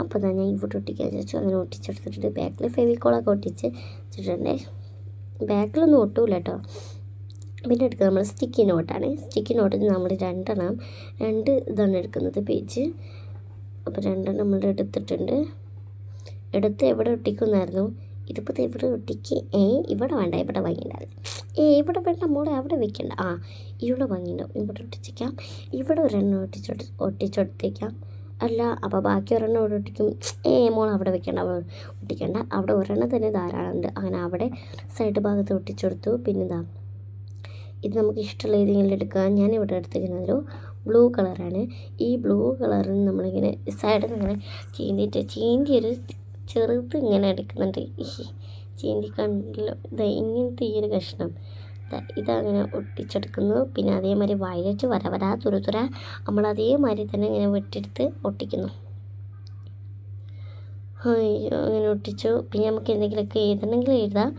അപ്പോൾ ഞാൻ ഇവിടെ ഒട്ടിക്കാൻ വിചാരിച്ചു. അങ്ങനെ ഒട്ടിച്ചെടുത്തിട്ടുണ്ട്. ബാക്കിൽ ഫെവിക്കോളൊക്കെ ഒട്ടിച്ച് വെച്ചിട്ടുണ്ട്. ബാക്കിലൊന്നും ഒട്ടൂല കേട്ടോ. പിന്നെ എടുക്കുന്നത് നമ്മൾ സ്റ്റിക്കി നോട്ടിന് നമ്മൾ 2 ഇതാണ് എടുക്കുന്നത് പേജ്. അപ്പോൾ 2 നമ്മൾ എടുത്തിട്ടുണ്ട്. എടുത്ത് എവിടെ ഒട്ടിക്കുന്നായിരുന്നു, ഇതിപ്പോൾ ഇവിടെ ഒട്ടിക്ക്. ഇവിടെ വേണ്ട, ഇവിടെ ഭംഗിയുണ്ടാവില്ല. ഇവിടെ വേണ്ട മോളെ, അവിടെ വെക്കണ്ട. ഇവിടെ ഭംഗിയുണ്ടാവും, ഇവിടെ ഒട്ടിച്ചേക്കാം. ഇവിടെ ഒരെണ്ണം ഒട്ടിച്ചെടുത്തേക്കാം. അല്ല, അപ്പോൾ ബാക്കി ഒരെണ്ണം ഇവിടെ ഒട്ടിക്കും. മോൾ അവിടെ വെക്കണ്ട, അവിടെ ഒട്ടിക്കണ്ട. അവിടെ ഒരെണ്ണം തന്നെ ധാരാളമുണ്ട്. അങ്ങനെ അവിടെ സൈഡ് ഭാഗത്ത് ഒട്ടിച്ചെടുത്തു. പിന്നെ ഇത് നമുക്ക് ഇഷ്ടമുള്ള ഏതെങ്കിലും എടുക്കാം. ഞാനിവിടെ എടുത്തിരിക്കുന്നതൊരു ബ്ലൂ കളറാണ്. ഈ ബ്ലൂ കളറിൽ നമ്മളിങ്ങനെ സൈഡിൽ നിന്ന് ഇങ്ങനെ ചീന്തിയൊരു ചെറുത് ഇങ്ങനെ എടുക്കുന്നുണ്ട്. ചീന്തി കണ്ടല്ലോ, ഇങ്ങനത്തെ ഈ ഒരു കഷ്ണം ഇതങ്ങനെ ഒട്ടിച്ചെടുക്കുന്നു. പിന്നെ അതേമാതിരി വയലറ്റ് തുരുതുര നമ്മൾ അതേമാതിരി തന്നെ ഇങ്ങനെ വെട്ടിയെടുത്ത് ഒട്ടിക്കുന്നു. അങ്ങനെ ഒട്ടിച്ചു. പിന്നെ നമുക്ക് എന്തെങ്കിലുമൊക്കെ എഴുതണമെങ്കിൽ എഴുതാം.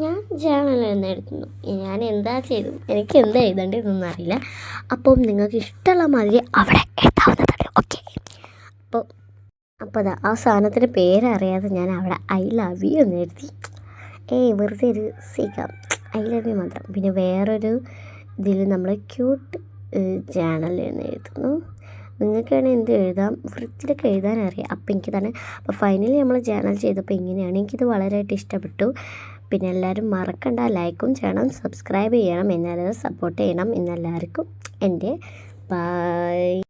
ഞാൻ ജേണൽ എഴുതുന്നു. ഞാൻ എന്താ ചെയ്തു, എനിക്ക് എന്താ എഴുതേണ്ടതെന്നൊന്നും അറിയില്ല. അപ്പം നിങ്ങൾക്ക് ഇഷ്ടമുള്ള മാതിരി അവിടെ എഴുതാവുന്നതാണ്. ഓക്കെ. അപ്പോൾ ആ സാധനത്തിൻ്റെ പേരറിയാതെ ഞാൻ അവിടെ ഐ ലവ് യു എന്ന് എഴുതി. വെറുതെ ഒരു സീക്കാം, ഐ ലവ് യു മാത്രം. പിന്നെ വേറൊരു ഇതിൽ നമ്മൾ ക്യൂട്ട് ജേണൽ എന്ന് എഴുതുന്നു. നിങ്ങൾക്ക് വേണമെങ്കിൽ എന്ത് എഴുതാം, വൃത്തിയിലൊക്കെ എഴുതാനറിയാം. അപ്പോൾ എനിക്കിതാണ്. അപ്പോൾ ഫൈനലി നമ്മൾ ജേണൽ ചെയ്തപ്പോൾ ഇങ്ങനെയാണ്. എനിക്കിത് വളരെയായിട്ട് ഇഷ്ടപ്പെട്ടു. പിന്നെ എല്ലാവരും മറക്കണ്ട, ലൈക്കും ചെയ്യണം, സബ്സ്ക്രൈബ് ചെയ്യണം, എന്നെല്ലാവരും സപ്പോർട്ട് ചെയ്യണം. എന്നെല്ലാവർക്കും എൻ്റെ ബൈ.